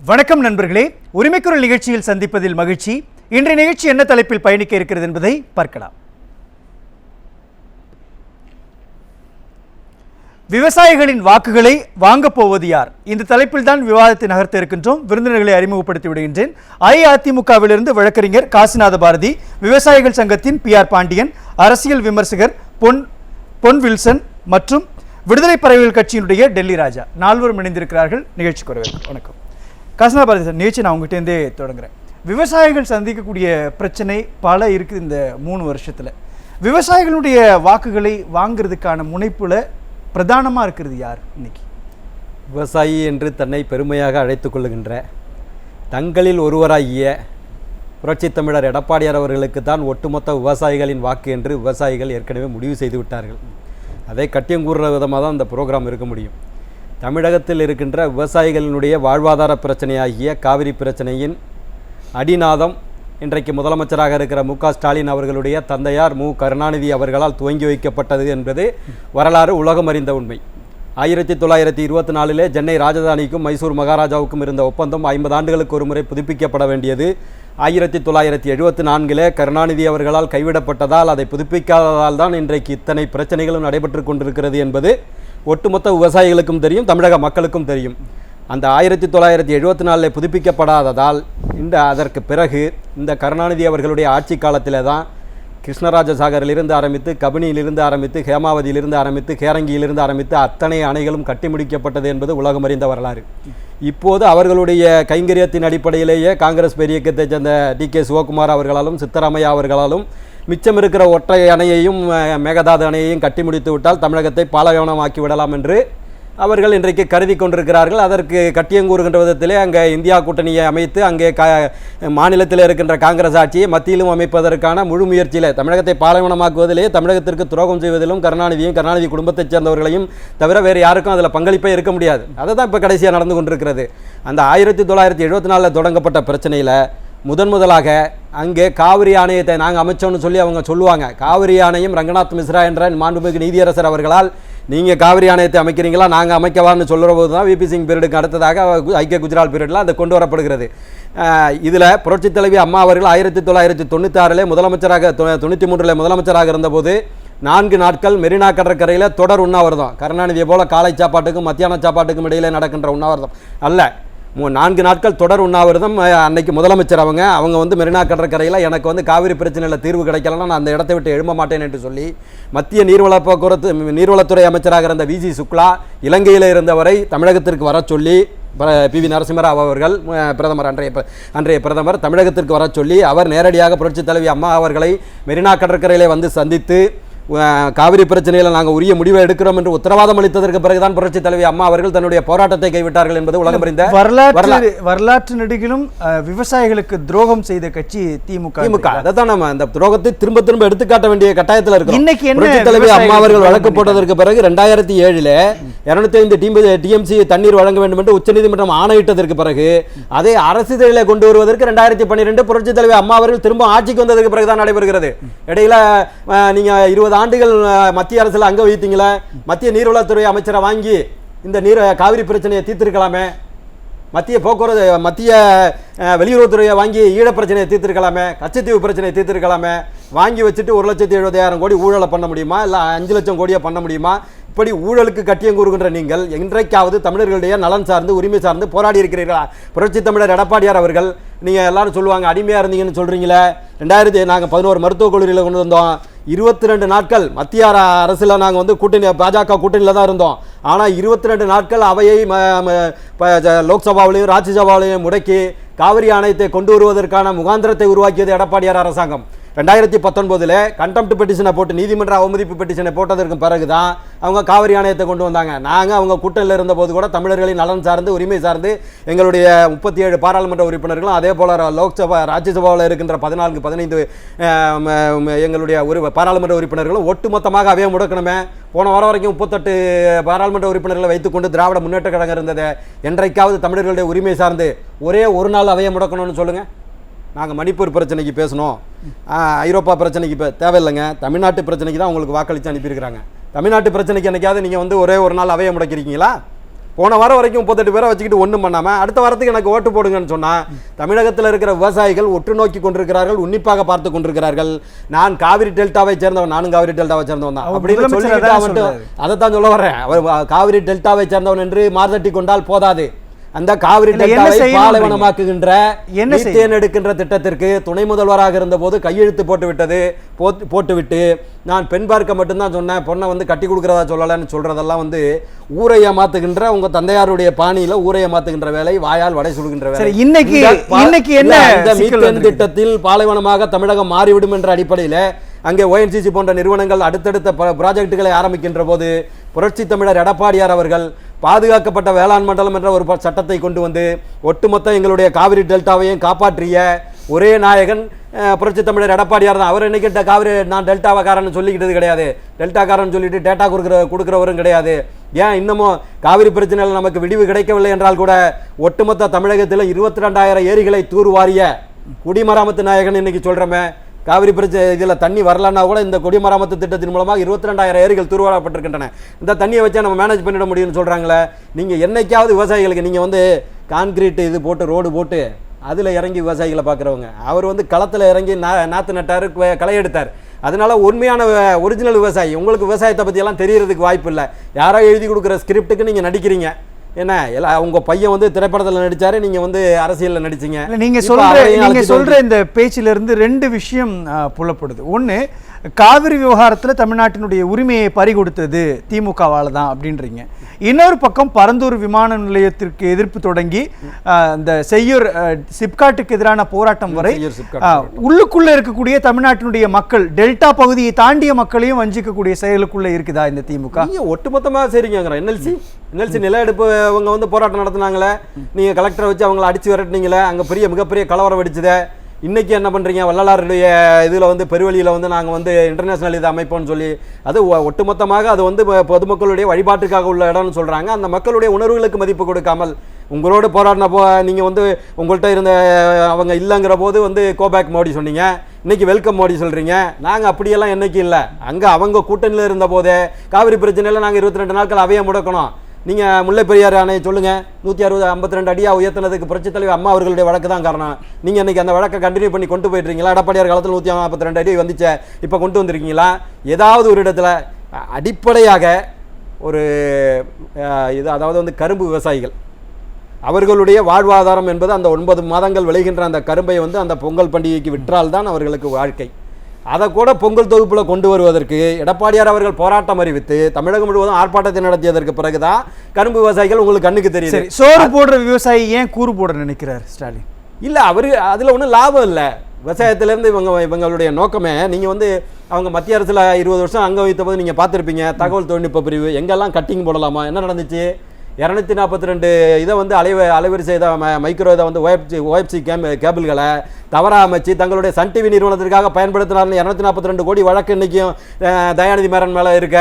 வணக்கம் நண்பர்களே, உரிமைக்குரல் நிகழ்ச்சியில் சந்திப்பதில் மகிழ்ச்சி. இன்றைய நிகழ்ச்சி என்ன தலைப்பில் பயணிக்க இருக்கிறது என்பதை பார்க்கலாம். விவசாயிகளின் வாக்குகளை வாங்கப் போவது யார்? இந்த தலைப்பில் தான் விவாதத்தை நகர்த்த இருக்கின்றோம். விருந்தினர்களை அறிமுகப்படுத்தி விடுகின்றேன். அஇஅதிமுகவிலிருந்து வழக்கறிஞர் காசிநாத பாரதி, விவசாயிகள் சங்கத்தின் PR பாண்டியன், அரசியல் விமர்சகர் பொன் வில்சன் மற்றும் விடுதலை பறவைகள் கட்சியினுடைய டெல்லி ராஜா, நால்வரும் இணைந்திருக்கிறார்கள். நிகழ்ச்சிக்கு வரவேற்கிறேன். வணக்கம். காசிநாத பாரதி சார், நிகழ்ச்சி நான் உங்கள்கிட்டேருந்தே தொடங்குறேன். விவசாயிகள் சந்திக்கக்கூடிய பிரச்சனை பல இருக்குது இந்த 3 வருஷத்தில். விவசாயிகளுடைய வாக்குகளை வாங்கிறதுக்கான முனைப்புல பிரதானமாக இருக்கிறது யார் இன்னைக்கு? விவசாயி என்று தன்னை பெருமையாக அழைத்து கொள்ளுகின்ற தங்களில் ஒருவராகிய புரட்சித் தமிழர் எடப்பாடியார் அவர்களுக்கு தான் ஒட்டுமொத்த விவசாயிகளின் வாக்கு என்று விவசாயிகள் ஏற்கனவே முடிவு செய்து விட்டார்கள். அதை கட்டியங்கூறுற விதமாக தான் இந்த ப்ரோக்ராம் இருக்க முடியும். தமிழகத்தில் இருக்கின்ற விவசாயிகளினுடைய வாழ்வாதார பிரச்சனையாகிய காவிரி பிரச்சனையின் அடிநாதம் இன்றைக்கு முதலமைச்சராக இருக்கிற மு.க. ஸ்டாலின் அவர்களுடைய தந்தையார் மு. கருணாநிதி அவர்களால் துவங்கி வைக்கப்பட்டது என்பது வரலாறு உலகம் அறிந்த உண்மை. 1924 சென்னை ராஜதானிக்கும் மைசூர் மகாராஜாவுக்கும் இருந்த ஒப்பந்தம் 50 ஆண்டுகளுக்கு ஒரு முறை புதுப்பிக்கப்பட வேண்டியது 1974 கருணாநிதி அவர்களால் கைவிடப்பட்டதால், அதை புதுப்பிக்காததால் தான் இன்றைக்கு இத்தனை பிரச்சனைகளும் நடைபெற்று கொண்டிருக்கிறது என்பது ஒட்டுமொத்த விவசாயிகளுக்கும் தெரியும், தமிழக மக்களுக்கும் தெரியும். அந்த 1974 புதுப்பிக்கப்படாததால் அதற்கு பிறகு இந்த கருணாநிதி அவர்களுடைய ஆட்சி காலத்தில் தான் கிருஷ்ணராஜ சாகரிலிருந்து ஆரம்பித்து, கபினியிலிருந்து ஆரம்பித்து, ஹேமாவதியிலிருந்து ஆரம்பித்து, கேரங்கியிலிருந்து ஆரம்பித்து அத்தனை அணைகளும் கட்டி முடிக்கப்பட்டது என்பது உலகம் அறிந்த வரலாறு. இப்போது அவர்களுடைய கைங்கரியத்தின் அடிப்படையிலேயே காங்கிரஸ் பேரியக்கத்தைச் சேர்ந்த D.K. சிவகுமார் அவர்களாலும் சித்தராமையா அவர்களாலும் மிச்சம் இருக்கிற ஒற்றை அணையையும் மேகதாது அணையையும் கட்டி முடித்து விட்டால் தமிழகத்தை பாலைவனமாக்கி விடலாம் என்று அவர்கள் இன்றைக்கு கருதி கொண்டிருக்கிறார்கள். அதற்கு கட்டியங்கூறுகின்ற விதத்திலே அங்கே இந்தியா கூட்டணியை அமைத்து அங்கே மாநிலத்தில் இருக்கின்ற காங்கிரஸ் ஆட்சியை மத்தியிலும் அமைப்பதற்கான முழு முயற்சியில் தமிழகத்தை பாலைவனமாக்குவதிலேயே தமிழகத்திற்கு துரோகம் செய்வதிலும் கருணாநிதி குடும்பத்தைச் சேர்ந்தவர்களையும் தவிர வேறு யாருக்கும் அதில் பங்களிப்பே இருக்க முடியாது. அதை தான் இப்போ கடைசியாக நடந்து கொண்டிருக்கிறது. அந்த 1974 தொடங்கப்பட்ட பிரச்சனையில் முதலாக அங்கே காவிரி ஆணையத்தை நாங்கள் அமைச்சோன்னு சொல்லி அவங்க சொல்லுவாங்க. காவிரி ஆணையம் ரங்கநாத் மிஸ்ரா என்ற மாண்புமிகு நீதியரசர் அவர்களால் நீங்கள் காவிரி ஆணையத்தை அமைக்கிறீங்களா, நாங்கள் அமைக்கவான்னு சொல்கிற போது தான் VP சிங் பீரியடுக்கு அடுத்ததாக ஐக்கிய குஜராத் பீரியடில் அது கொண்டு வரப்படுகிறது. இதில் புரட்சித் தலைவி அம்மா அவர்கள் 1996 முதலமைச்சராக 93 முதலமைச்சராக இருந்தபோது 4 நாட்கள் மெரினா கடற்கரையில் தொடர் உண்ணாவிரதம். கருணாநிதியை போல காலை சாப்பாட்டுக்கும் மத்தியான சாப்பாட்டுக்கும் இடையில் நடக்கின்ற உண்ணாவிரதம் அல்ல, 4 நாட்கள் தொடர் உண்ணாவிரதம். அன்னைக்கு முதலமைச்சர் அவங்க வந்து மெரினா கடற்கரையில் எனக்கு வந்து காவிரி பிரச்சனையில் தீர்வு கிடைக்கலன்னா நான் அந்த இடத்தை விட்டு எழும்ப மாட்டேன் என்று சொல்லி மத்திய நீர்வளத்துறை அமைச்சராக இருந்த VG சுக்லா இலங்கையில் இருந்தவரை தமிழகத்திற்கு வர சொல்லி PV நரசிம்மராவ் அவர்கள் அன்றைய பிரதமர் தமிழகத்திற்கு வர சொல்லி அவர் நேரடியாக புரட்சித் தலைவி அம்மா அவர்களை மெரினா கடற்கரையிலே வந்து சந்தித்து காவிரி பிரச்சனையில் நாங்கள் உரிய முடிவை எடுக்கிறோம் என்று உத்தரவாதம் அளித்ததற்கு பிறகுதான் புரட்சி தலைவி அம்மா அவர்கள் தன்னுடைய போராட்டத்தை கைவிட்டார்கள் என்பது உலகம் அறிந்த வரலாற்று நடிகிலும் விவசாயிகளுக்கு துரோகம் செய்த கட்சி திமுக. அதான் நம்ம அந்த துரோகத்தை திரும்ப திரும்ப எடுத்துக்காட்ட வேண்டிய கட்டாயத்தில் இருக்கிறோம். இன்னைக்கு புரட்சி தலைவி அம்மா அவர்கள் வழக்கு போட்டதற்கு பிறகு 2007 205 TMC தண்ணீர் வழங்க வேண்டும் என்று உச்சநீதிமன்றம் ஆணையிட்டதற்கு பிறகு அதை அரசியலிலே கொண்டு வருவதற்கு 2012 புரட்சி தலைவி அம்மா அவர்கள் திரும்ப ஆட்சிக்கு வந்ததற்கு பிறகுதான் நடைபெறுகிறது. இடையில நீங்க 20 ஆண்டுகள் மத்திய அரசில் அங்க வைத்தீங்களா, மத்திய நீர்வளத்துறை அமைச்சரை வாங்கி இந்த காவிரி பிரச்சனையை தீர்த்திருக்கலாமே, மத்திய வெளியுறவுத்துறையை வாங்கி ஈழ பிரச்சனையை தீர்த்திருக்கலாமே, கச்சத்தீவு பிரச்சனையை தீர்த்திருக்கலாமே. வாங்கி வச்சுட்டு 1,70,000 கோடி ஊழலை பண்ண முடியுமா, இல்லை 5 லட்சம் கோடியை பண்ண முடியுமா? இப்படி ஊழலுக்கு கட்டியம் கூறுகின்ற நீங்கள் என்றைக்காவது தமிழர்களுடைய நலன் சார்ந்து உரிமை சார்ந்து போராடி இருக்கிறீர்களா? புரட்சி தமிழர் எடப்பாடியார் அவர்கள், நீங்கள் எல்லாரும் சொல்லுவாங்க அடிமையாக இருந்தீங்கன்னு சொல்கிறீங்களே, நாங்கள் 11 மருத்துவக் கல்லூரியில் கொண்டு வந்தோம், 22 நாட்கள் மத்திய அரசில் நாங்கள் வந்து பாஜக கூட்டணியில் தான் இருந்தோம். ஆனால் 22 நாட்கள் அவையை லோக்சபாவிலையும் ராஜ்யசபாவிலையும் முடக்கி காவிரி ஆணையத்தை கொண்டு வருவதற்கான முகாந்திரத்தை உருவாக்கியது எடப்பாடியார் அரசாங்கம். 2019 கண்டெம்ட் பெட்டிஷனை போட்டு நீதிமன்ற அவமதிப்பு பெட்டிஷனை போட்டதற்கு பிறகுதான் அவங்க காவிரி ஆணையத்தை கொண்டு வந்தாங்க. நாங்கள் அவங்க கூட்டணியில் இருந்தபோது கூட தமிழர்களின் நலன் சார்ந்து உரிமை சார்ந்து எங்களுடைய 37 பாராளுமன்ற உறுப்பினர்களும் அதே போல லோக்சபா ராஜ்யசபாவில் இருக்கின்ற 14-15 எங்களுடைய பாராளுமன்ற உறுப்பினர்களும் ஒட்டுமொத்தமாக அவையை முடக்கணுமே. போன வாரம் வரைக்கும் 38 பாராளுமன்ற உறுப்பினர்களை வைத்துக்கொண்டு திராவிட முன்னேற்ற கழகம் இருந்தது. என்றைக்காவது தமிழர்களுடைய உரிமை சார்ந்து ஒரே ஒரு நாள் அவையை முடக்கணும்னு சொல்லுங்கள். நாங்கள் மணிப்பூர் பிரச்சனைக்கு பேசணும், ஐரோப்பா பிரச்சனைக்கு தேவையில்லைங்க, தமிழ்நாட்டு பிரச்சனைக்கு தான் உங்களுக்கு வாக்களித்து அனுப்பியிருக்கிறாங்க. தமிழ்நாட்டு பிரச்சனைக்கு என்னைக்காவது நீங்கள் வந்து ஒரே ஒரு நாள் அவையை முடக்கிருக்கீங்களா? போன வாரம் வரைக்கும் 38 பேரை வச்சுக்கிட்டு ஒன்றும் பண்ணாமல் அடுத்த வாரத்துக்கு எனக்கு ஓட்டு போடுங்கன்னு சொன்னால் தமிழகத்தில் இருக்கிற விவசாயிகள் உற்று நோக்கி கொண்டிருக்கிறார்கள், உன்னிப்பாக பார்த்து கொண்டிருக்கிறார்கள். நான் காவிரி டெல்டாவை சேர்ந்தவன், நானும் காவிரி டெல்டாவை சேர்ந்தவன் தான் அப்படின்னு சொல்லிட்டு மட்டும் அதைத்தான் சொல்ல வரேன். அவர் காவிரி டெல்டாவை சேர்ந்தவன் என்று மார்தட்டி கொண்டால் போதாது. அந்த காவிரி டெல்டாவை பாலைவனமாக்குகின்ற மீத்தேன் எடுக்கின்ற திட்டத்திற்கு துணை முதல்வராக இருந்த போது கையெழுத்து போட்டுவிட்டு நான் பெண் பார்க்க மட்டும்தான் சொன்னேன், பொண்ணை வந்து கட்டி கொடுக்கறதா சொல்லலன்னு சொல்றதெல்லாம் வந்து ஊரை ஏமாத்துகின்ற உங்க தந்தையாருடைய பாணியில ஊரை ஏமாத்துகின்ற வேலை, வாயால் வடை சுடுகின்ற வேலை. இன்னைக்கு என்ன இந்த மீத்தேன் திட்டத்தில் பாலைவனமாக தமிழகம் மாறிவிடும் என்ற அடிப்படையில் அங்கே ONGC போன்ற நிறுவனங்கள் அடுத்தடுத்த ப்ராஜெக்டுகளை ஆரம்பிக்கின்ற போது புரட்சி தமிழர் எடப்பாடியார் அவர்கள் பாதுகாக்கப்பட்ட வேளாண் மண்டலம் என்ற ஒரு சட்டத்தை கொண்டு வந்து ஒட்டுமொத்த எங்களுடைய காவிரி டெல்டாவையும் காப்பாற்றிய ஒரே நாயகன் புரட்சி தமிழர் எடப்பாடியார் தான். அவர் என்னைக்கு காவிரி நான் டெல்டாவாக்காரன்னு சொல்லிக்கிட்டது கிடையாது, டெல்டாக்காரன் சொல்லிட்டு டேட்டா கொடுக்குறவரும் கிடையாது. ஏன் இன்னமும் காவிரி பிரச்சனையில் நமக்கு விடிவு கிடைக்கவில்லை என்றால் கூட ஒட்டுமொத்த தமிழகத்தில் 22,000 ஏரிகளை தூர்வாரிய குடிமராமத்து நாயகன் இன்னைக்கு சொல்றமே. காவிரி பிரச்சனை இதில் தண்ணி வரலன்னா கூட இந்த குடிமராமத்து திட்டத்தின் மூலமாக 22,000 ஏரிகள் தூர்வாரப்பட்டிருக்கின்றன. இந்த தண்ணியை வச்சா நம்ம மேனேஜ் பண்ணிட முடியும்னு சொல்கிறாங்களே. நீங்கள் என்னைக்காவது விவசாயிகளுக்கு நீங்கள் வந்து கான்கிரீட் இது போட்டு ரோடு போட்டு அதில் இறங்கி விவசாயிகளை பார்க்குறவங்க, அவர் வந்து களத்தில் இறங்கி நாற்று நட்டார், களை எடுத்தார். அதனால உண்மையான ஒரிஜினல் விவசாயி உங்களுக்கு விவசாயத்தை பற்றியெல்லாம் தெரியறதுக்கு வாய்ப்பு இல்லை. யாரோ எழுதி கொடுக்குற ஸ்கிரிப்டுக்கு நீங்கள் நடிக்கிறீங்க. என்ன உங்க பையன் வந்து திரைப்படத்தில் நடிச்சாரு, நீங்க வந்து அரசியலில் நடிச்சீங்க. நீங்க சொல்ற இந்த பேச்சில இருந்து 2 விஷயம் புலப்படுது. ஒன்று, காவிரி விவகாரத்தில் தமிழ்நாட்டினுடைய உரிமையை பறிகொடுத்தது திமுகவால் தான் அப்படின்றீங்க. இன்னொரு பக்கம் பரந்தூர் விமான நிலையத்திற்கு எதிர்ப்பு தொடங்கி இந்த செய்யூர் சிப்காட்டுக்கு எதிரான போராட்டம் வரை உள்ளுக்குள்ள இருக்கக்கூடிய தமிழ்நாட்டினுடைய மக்கள், டெல்டா பகுதியை தாண்டிய மக்களையும் வஞ்சிக்கக்கூடிய செயலுக்குள்ள இருக்குதா இந்த திமுக? ஒட்டுமொத்தமாக சரிங்க. என்எல்சி நில எடுப்பு அவங்க வந்து போராட்டம் நடத்தினாங்களே, நீங்க கலெக்டரை வச்சு அவங்களை அடிச்சு விரட்டினீங்களே, அங்க மிகப்பெரிய கலவரம் வெடிச்சதே. இன்னைக்கு என்ன பண்றீங்க? வள்ளலாருடைய இதுல வந்து பெருவழியில வந்து நாங்க வந்து இன்டர்நேஷனல் இது அமைப்போம்னு சொல்லி அது ஒட்டுமொத்தமாக அது வந்து பொதுமக்களுடைய வழிபாட்டுக்காக உள்ள இடம்னு சொல்றாங்க. அந்த மக்களுடைய உணர்வுகளுக்கு மதிப்பு கொடுக்காமல் உங்களோட போராடினப்போ நீங்க வந்து உங்கள்கிட்ட இருந்த அவங்க இல்லைங்கிற போது வந்து கோபேக் மோடி சொன்னீங்க, இன்னைக்கு வெல்கம் மோடி சொல்றீங்க. நாங்க அப்படியெல்லாம் என்னைக்கு இல்லை. அங்க அவங்க கூட்டணியில் இருந்த போதே காவிரி பிரச்சனையில நாங்க 22 நாட்கள் அவையை முடக்கணும். நீங்க முல்லை பெரியாறு அணையை சொல்லுங்க, 152 அடியா உயர்த்தினதுக்கு புரட்சி தலைவர் அம்மா அவர்களுடைய வழக்கு தான் காரணம். நீங்க இன்னைக்கு அந்த வழக்கை கண்டினியூ பண்ணி கொண்டு போயிட்டுருக்கீங்களா? எடப்பாடியார் காலத்தில் 142 அடி வந்துச்சு, இப்போ கொண்டு வந்திருக்கீங்களா? ஏதாவது ஒரு இடத்துல அடிப்படையாக ஒரு இது, அதாவது வந்து கரும்பு விவசாயிகள் அவர்களுடைய வாழ்வாதாரம் என்பது அந்த 9 மாதங்கள் விளைகின்ற அந்த கரும்பை வந்து அந்த பொங்கல் பண்டிகைக்கு விற்றால்தான் அவர்களுக்கு வாழ்க்கை. அதை கூட பொங்கல் தொகுப்புல கொண்டு வருவதற்கு எடப்பாடியார் அவர்கள் போராட்டம் அறிவித்து தமிழகம் முழுவதும் ஆர்ப்பாட்டத்தை நடத்தியதற்கு பிறகுதான் கரும்பு விவசாயிகள் உங்களுக்கு கண்ணுக்கு தெரியுது. சோறு போடுற விவசாயி ஏன் கூறு போட நினைக்கிறார் ஸ்டாலின்? இல்ல, அவரு அதுல ஒன்றும் லாபம் இல்லை. விவசாயத்திலேருந்து இவங்களுடைய நோக்கமே, நீங்கள் வந்து அவங்க மத்திய அரசில் 20 வருஷம் அங்கே வைத்த போது நீங்கள் பார்த்துருப்பீங்க, தகவல் தொழில்நுட்ப பிரிவு எங்கெல்லாம் கட்டிங் போடலாமா, என்ன நடந்துச்சு? 242 இதை வந்து அலைவரிசை மைக்ரோ இதை வந்து ஓஎஃப்சி கேபிள்களை தவறாக அமைச்சு தங்களுடைய சன் டிவி நிறுவனத்திற்காக பயன்படுத்தினார்னு 242 கோடி வழக்கு இன்றைக்கும் தயாநிதி மேரன் மேலே இருக்க.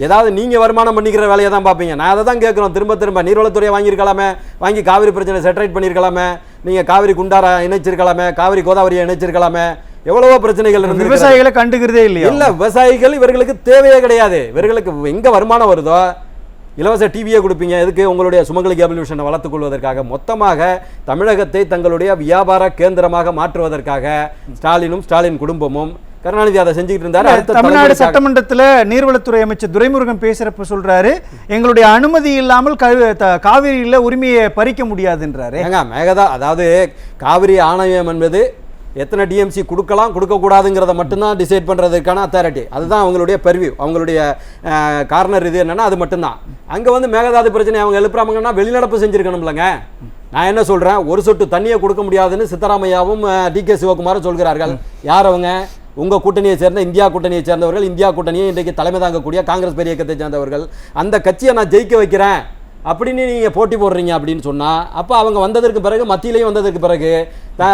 ஏதாவது நீங்கள் வருமானம் பண்ணிக்கிற வேலையை தான் பார்ப்பீங்க. நான் அதை தான் கேட்குறோம் திரும்ப நீர்வளத்துறையை வாங்கியிருக்கலாமே, வாங்கி காவிரி பிரச்சனை செட்டரைட் பண்ணியிருக்கலாமே, நீங்கள் காவிரி குண்டாரை இணைச்சிருக்கலாமே, காவிரி கோதாவரியை இணைச்சிருக்கலாமே. எவ்வளவோ பிரச்சனைகள் இருந்து விவசாயிகளை கண்டுக்கிறதே இல்லையா? இல்லை, விவசாயிகள் இவர்களுக்கு தேவையே கிடையாது. இவர்களுக்கு எங்கே வருமானம் வருதோ இலவச டிவியை கொடுப்பீங்க. எதுக்கு? உங்களுடைய சுமங்கலி கேபிள் விஷனை வளர்த்துக் கொள்வதற்காக. மொத்தமாக தமிழகத்தை தங்களுடைய வியாபார கேந்திரமாக மாற்றுவதற்காக ஸ்டாலின் குடும்பமும் கருணாநிதி அதை செஞ்சுக்கிட்டு இருந்தாரு. தமிழ்நாடு சட்டமன்றத்தில் நீர்வளத்துறை அமைச்சர் துரைமுருகன் பேசுறப்ப சொல்றாரு, எங்களுடைய அனுமதி இல்லாமல் காவிரியில உரிமையை பறிக்க முடியாதுன்றாரு. மேகதா, அதாவது காவிரி ஆணையம் என்பது எத்தனை டிஎம்சி கொடுக்கலாம் கொடுக்கக்கூடாதுங்கிறத மட்டும்தான் டிசைட் பண்ணுறதுக்கான அத்தாரிட்டி. அதுதான் அவங்களுடைய பெர்வியூ, அவங்களுடைய கார்னர். இது என்னன்னா அது மட்டும்தான். அங்கே வந்து மேகதாது பிரச்சனை அவங்க எழுப்புறாங்கன்னா வெளிநடப்பு செஞ்சுருக்கணும்லங்க. நான் என்ன சொல்கிறேன், ஒரு சொட்டு தண்ணியை கொடுக்க முடியாதுன்னு சித்தராமையாவும் டிகே சிவகுமாரும் சொல்கிறார்கள். யார் அவங்க? உங்கள் கூட்டணியை சேர்ந்த இந்தியா கூட்டணியை சேர்ந்தவர்கள், இந்தியா கூட்டணியை இன்றைக்கு தலைமை தாங்கக்கூடிய காங்கிரஸ் பெரிய இயக்கத்தை சேர்ந்தவர்கள். அந்த கட்சியை நான் ஜெயிக்க வைக்கிறேன் அப்படின்னு நீங்கள் போட்டி போடுறீங்க அப்படின்னு சொன்னால், அப்போ அவங்க வந்ததற்கு பிறகு, மத்தியிலையும் வந்ததற்கு பிறகு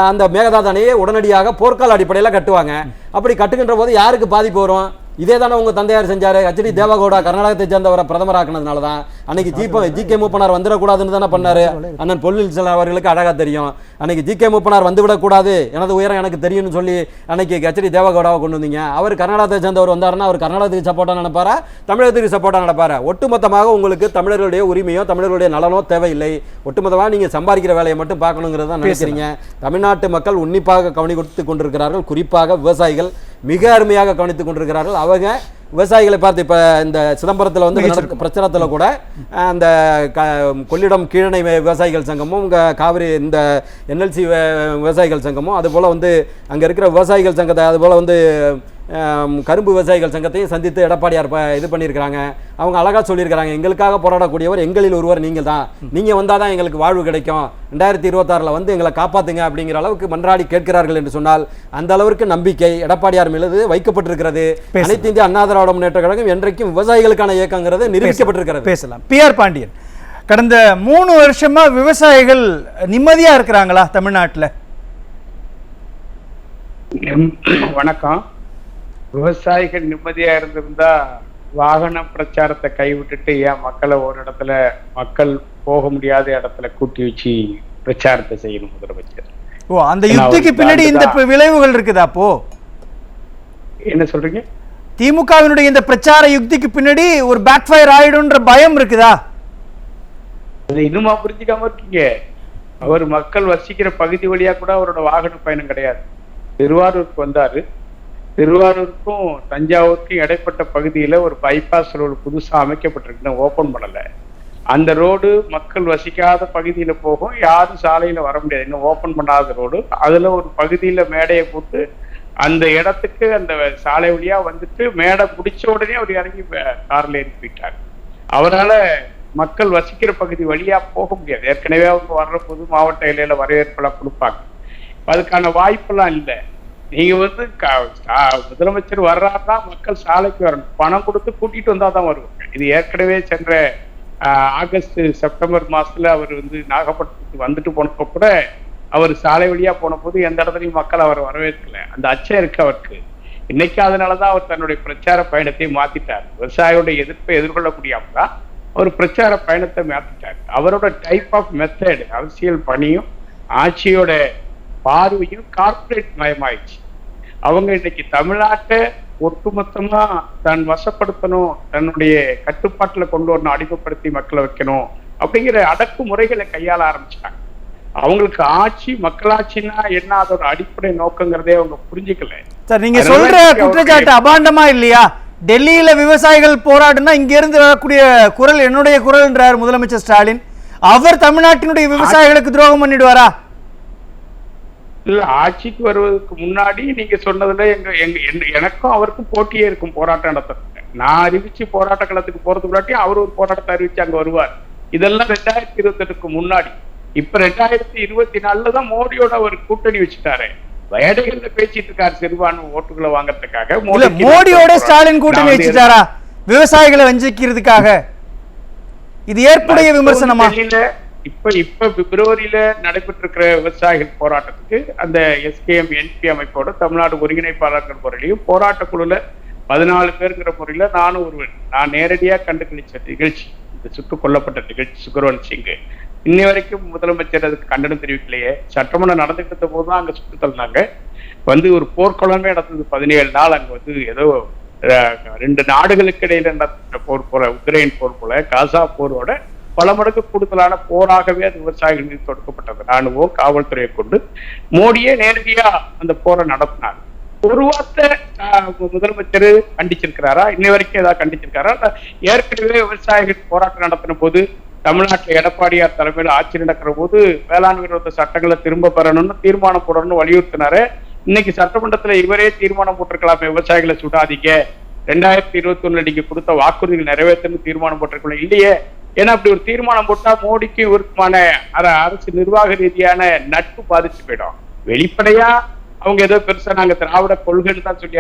அந்த மேகதாது அணையை உடனடியாக போர்க்கால அடிப்படையில் கட்டுவாங்க. அப்படி கட்டுகின்ற போது யாருக்கு பாதிப்பு வரும்? இதே தானே உங்கள் தந்தையார் செஞ்சார். HD தேவகவுடா கர்நாடகத்தை சேர்ந்தவரை பிரதமராக்குனதுனால தான். அன்னைக்கு ஜி.கே. மூப்பனார் வந்துடக்கூடாதுன்னு தானே பண்ணாரு. அண்ணன் பொன்னியின் அவர்களுக்கு அழகா தெரியும். அன்னைக்கு ஜி.கே. மூப்பனார் வந்துவிடக்கூடாது, எனது உயரம் எனக்கு தெரியும்னு சொல்லி அன்னைக்கு கச்சேரி தேவகவுடாவை கொண்டு வந்தீங்க. அவர் கர்நாடகத்தை சேர்ந்தவர் வந்தாருன்னா அவர் கர்நாடகத்துக்கு சப்போர்ட்டா நினைப்பாரா, தமிழகத்துக்கு சப்போர்ட்டா நினைப்பாரா? ஒட்டுமொத்தமாக உங்களுக்கு தமிழர்களுடைய உரிமையோ தமிழர்களுடைய நலனோ தேவையில்லை. ஒட்டுமொத்தமாக நீங்க சம்பாதிக்கிற வேலையை மட்டும் பார்க்கணுங்கிறத நினைக்கிறீங்க. தமிழ்நாட்டு மக்கள் உன்னிப்பாக கவனித்து கொண்டிருக்கிறார்கள். குறிப்பாக விவசாயிகள் மிக அருமையாக கவனித்துக் கொண்டிருக்கிறார்கள். அவங்க விவசாயிகளை பார்த்து இப்போ இந்த சிதம்பரத்தில் வந்து பிரச்சாரத்தில் கூட அந்த கொள்ளிடம் கீழணை விவசாயிகள் சங்கமும் காவிரி இந்த என்எல்சி விவசாயிகள் சங்கமும் அதுபோல் வந்து அங்கே இருக்கிற விவசாயிகள் சங்கத்தை அதுபோல் வந்து கரும்பு விவசாயிகள் சங்கத்தையும் சந்தித்து எடப்பாடியார் இது பண்ணியிருக்கிறாங்க. அவங்க அழகாக சொல்லியிருக்கிறாங்க, எங்களுக்காக போராடக்கூடியவர் எங்களில் ஒருவர் நீங்கள் தான், நீங்கள் வந்தால் தான் எங்களுக்கு வாழ்வு கிடைக்கும், 2026 வந்து எங்களை காப்பாற்றுங்க அப்படிங்கிற அளவுக்கு மன்றாடி கேட்கிறார்கள் என்று சொன்னால் அந்த அளவிற்கு நம்பிக்கை எடப்பாடியார் மீது வைக்கப்பட்டிருக்கிறது. அனைத்து இந்திய அண்ணா திராவிட முன்னேற்ற கழகம் என்றைக்கும் விவசாயிகளுக்கான இயக்கங்கிறது நிரூபிக்கப்பட்டிருக்கிறது. பேசலாம். பி.ஆர். பாண்டியன், கடந்த 3 வருஷமா விவசாயிகள் நிம்மதியா இருக்கிறாங்களா தமிழ்நாட்டில்? வணக்கம். விவசாயிகள் நிம்மதியா இருந்திருந்தா வாகன பிரச்சாரத்தை கைவிட்டுட்டு ஏன் மக்களை ஒரு இடத்துல மக்கள் போக முடியாத இடத்துல கூட்டி வச்சு பிரச்சாரத்தை செய்யணும் முதலமைச்சர்? ஓ, அந்த யுத்திக்கு பின்னாடி இந்த விளைவுகள் இருக்குதா? அப்போ என்ன சொல்றீங்க? திமுகவினுடைய இந்த பிரச்சார யுக்திக்கு பின்னாடி ஒரு பேக் ஃபயர் ஆயிடும்ன்ற பயம் இருக்குதா? அது இன்னுமா புரிஞ்சுக்காம இருக்கீங்க? அவர் மக்கள் வசிக்கிற பகுதி வழியா கூட அவரோட வாகன பயணம் கிடையாது. திருவாரூருக்கு வந்தாரு. திருவாரூருக்கும் தஞ்சாவூருக்கும் இடைப்பட்ட பகுதியில ஒரு பைபாஸ் ரோடு புதுசா அமைக்கப்பட்டிருக்கு, ஓபன் பண்ணல. அந்த ரோடு மக்கள் வசிக்காத பகுதியில போகும், யாரும் சாலையில வர முடியாது, இன்னும் ஓபன் பண்ணாத ரோடு. அதுல ஒரு பகுதியில மேடையை போட்டு அந்த இடத்துக்கு அந்த சாலை வழியா வந்துட்டு மேடை முடிச்ச உடனே அவர் இறங்கி கார்ல ஏறி போயிட்டார். அவரால் மக்கள் வசிக்கிற பகுதி வழியா போக முடியாது. ஏற்கனவே அவங்க வர்ற போது மாவட்ட எல்லையில வரவேற்பெல்லாம் கொடுப்பாங்க, அதுக்கான வாய்ப்பெல்லாம் இல்லை. நீங்க வந்து முதலமைச்சர் வர்றாருன்னா மக்கள் சாலைக்கு வரணும், பணம் கொடுத்து கூட்டிட்டு வந்தா தான் வருவாங்க. இது ஏற்கனவே சென்ற ஆகஸ்ட் செப்டம்பர் மாசத்துல அவர் வந்து நாகப்பட்டினத்துக்கு வந்துட்டு போனப்போ கூட அவர் சாலை வழியா போன போது எந்த இடத்துலையும் மக்கள் அவர் வரவேற்கல. அந்த அச்சம் இருக்கு அவருக்கு. இன்னைக்கு அதனாலதான் அவர் தன்னுடைய பிரச்சார பயணத்தை மாத்திட்டார். விவசாயியோட எதிர்ப்பை எதிர்கொள்ள முடியாம தான் அவர் பிரச்சார பயணத்தை மாத்திட்டார். அவரோட டைப் ஆஃப் மெத்தட், அரசியல் பணியும் ஆட்சியோட பார்வையும் கார்பரேட் மயமாயிடுச்சு. அவங்க இன்னைக்கு தமிழ்நாட்டை ஒட்டுமொத்தமா தன் வசப்படுத்தணும், தன்னுடைய கட்டுப்பாட்டுல கொண்டு வரணும், அடிமைப்படுத்தி மக்களை வைக்கணும் அப்படிங்கிற அடக்குமுறைகளை கையாள ஆரம்பிச்சிட்டாங்க. அவங்களுக்கு ஆட்சி மக்களாட்சின்னா என்ன, அதோட அடிப்படை நோக்கங்கிறதே அவங்க புரிஞ்சுக்கல. சார், நீங்க சொல்ற குற்றச்சாட்டு அபாண்டமா இல்லையா? டெல்லியில விவசாயிகள் போராடுனா இங்க இருந்து வரக்கூடிய குரல் என்னுடைய குரல் என்றார் முதலமைச்சர் ஸ்டாலின். அவர் தமிழ்நாட்டினுடைய விவசாயிகளுக்கு துரோகம் பண்ணிடுவாரா? இல்ல, ஆட்சிக்கு வருவதற்கு முன்னாடி நீங்க சொன்னதுல எனக்கும் அவருக்கும் போட்டியே இருக்கும் போராட்டம் நடத்துறது. நான் அறிவிச்சு போராட்ட களத்துக்கு போறதுக்கு முன்னாடி அவர் ஒரு போராட்டத்தை அறிவிச்சு அங்க வருவார். இதெல்லாம் 2028க்கு முன்னாடி. இப்ப 2024 தான் மோடியோட ஒரு கூட்டணி வச்சுட்டாரு. வேடைகள்ல பேசிட்டு இருக்காரு சிறுபான்மை ஓட்டுகளை வாங்கறதுக்காக. மோடியோட ஸ்டாலின் கூட்டணி வச்சுட்டாரா விவசாயிகளை வஞ்சிக்கிறதுக்காக? இது ஏற்புடைய விமர்சனமா? இப்ப பிப்ரவரியில நடைபெற்று இருக்கிற விவசாயிகள் போராட்டத்துக்கு அந்த எஸ்கேஎம் என்பி அமைப்போட தமிழ்நாடு ஒருங்கிணைப்பாளர்கள் முறையிலையும் போராட்ட குழுல 14 பேருங்கிற முறையில நானும் ஒருவன். நான் நேரடியா கண்டுகளிச்ச நிகழ்ச்சி இந்த சுட்டுக் கொல்லப்பட்ட நிகழ்ச்சி சுகர்வன் சிங். இன்னை வரைக்கும் முதலமைச்சர் அதுக்கு கண்டனம் தெரிவிக்கலையே. சட்டமன்றம் நடந்துகிட்ட போதுதான் அங்க சுட்டு தள்ளினாங்க. வந்து ஒரு போர்க்குளமே நடந்தது 17 நாள். அங்க வந்து ஏதோ 2 நாடுகளுக்கு இடையில நடந்த போர் போல, உக்ரைன் போர் போல காசா போரோட பல மடங்கு கூடுதலான போராகவே அது விவசாயிகள் மீது தொடுக்கப்பட்டது. ராணுவம் காவல்துறையை கொண்டு மோடியே நேரடியா அந்த போரை நடத்தினார். ஒரு வார்த்தை முதலமைச்சர் கண்டிச்சிருக்கிறாரா? இன்னை வரைக்கும் ஏதாவது கண்டிச்சிருக்காரா? ஏற்கனவே விவசாயிகள் போராட்டம் நடத்தின போது தமிழ்நாட்டில் எடப்பாடியார் தலைமையில் ஆட்சி நடக்கிற போது வேளாண் விரோத சட்டங்களை திரும்ப பெறணும்னு தீர்மானம் போடணும்னு வலியுறுத்தினாரு. இன்னைக்கு சட்டமன்றத்துல இவரே தீர்மானம் போட்டிருக்கலாமே, விவசாயிகளை சுடாதீங்க, 2021 நீங்க கொடுத்த வாக்குறுதிகள் நிறைவேற்றணும் தீர்மானம் போட்டிருக்கலாம் இல்லையே. ஏன்னா அப்படி ஒரு தீர்மானம் போட்டா மோடிக்கு இவருக்குமான அரசு நிர்வாக ரீதியான நட்பு பாதிச்சு போயிடும். வெளிப்படையா அவங்க ஏதோ பெருசா நாங்க திராவிட கொள்கைன்னு தான் சொல்லி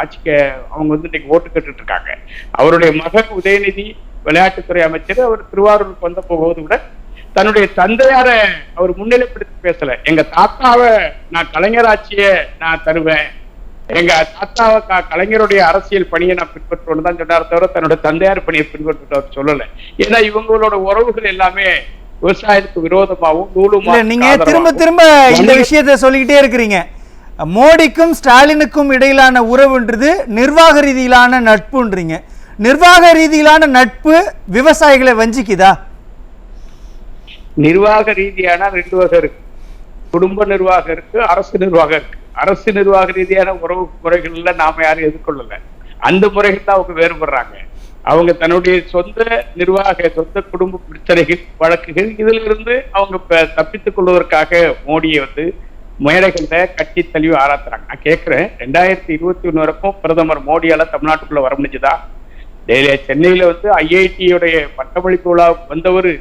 ஆட்சிக்கு அவங்க வந்து இன்னைக்கு ஓட்டு கேட்டுட்டு இருக்காங்க. அவருடைய மகன் உதயநிதி விளையாட்டுத்துறை அமைச்சர், அவர் திருவாரூருக்கு வந்த போகும்போது கூட தன்னுடைய தந்தையார அவர் முன்னிலைப்படுத்தி பேசல. எங்க தாத்தாவை நான் கலைஞர் ஆட்சியை நான் தருவேன், எங்க தாத்தாவை கலைஞருடைய அரசியல் பணியை நான் பின்பற்றுவோன்னு தான் சொன்னார் தவிர தன்னோட தந்தையார் பணியை பின்பற்ற சொல்லல. ஏன்னா இவங்களோட உறவுகள் எல்லாமே விவசாயத்துக்கு விரோதமாகவும் நூலுமா. நீங்க திரும்ப திரும்ப இந்த விஷயத்த சொல்லிக்கிட்டே இருக்கிறீங்க. மோடிக்கும் ஸ்டாலினுக்கும் இடையிலான உறவுன்றது நிர்வாக ரீதியிலான நட்புன்றீங்க. நிர்வாக ரீதியிலான நட்பு விவசாயிகளை வஞ்சிக்குதா? நிர்வாக ரீதியான 2 வகை இருக்கு. குடும்ப நிர்வாகம் இருக்கு, அரசு நிர்வாகம் இருக்கு. அரசு நிர்வாக ரீதியான உறவு முறைகள்ல நாம யாரும் எதிர்கொள்ளல. அந்த முறைகள் தான் அவங்க வேறுபடுறாங்க. அவங்க தன்னுடைய சொந்த நிர்வாக சொந்த குடும்ப பிரச்சனைகள் வழக்குகள் இதுல இருந்து அவங்க தப்பித்துக் கொள்வதற்காக மோடியை மேடைகள்ல கட்டி தழுவி ஆராத்துறாங்க. நான் கேட்கிறேன், 2021 வரைக்கும் பிரதமர் மோடியால தமிழ்நாட்டுக்குள்ள வர முடிஞ்சுதா? சென்னையில ஐஐடியுடைய பட்டமளிப்பு விழா வந்தவர்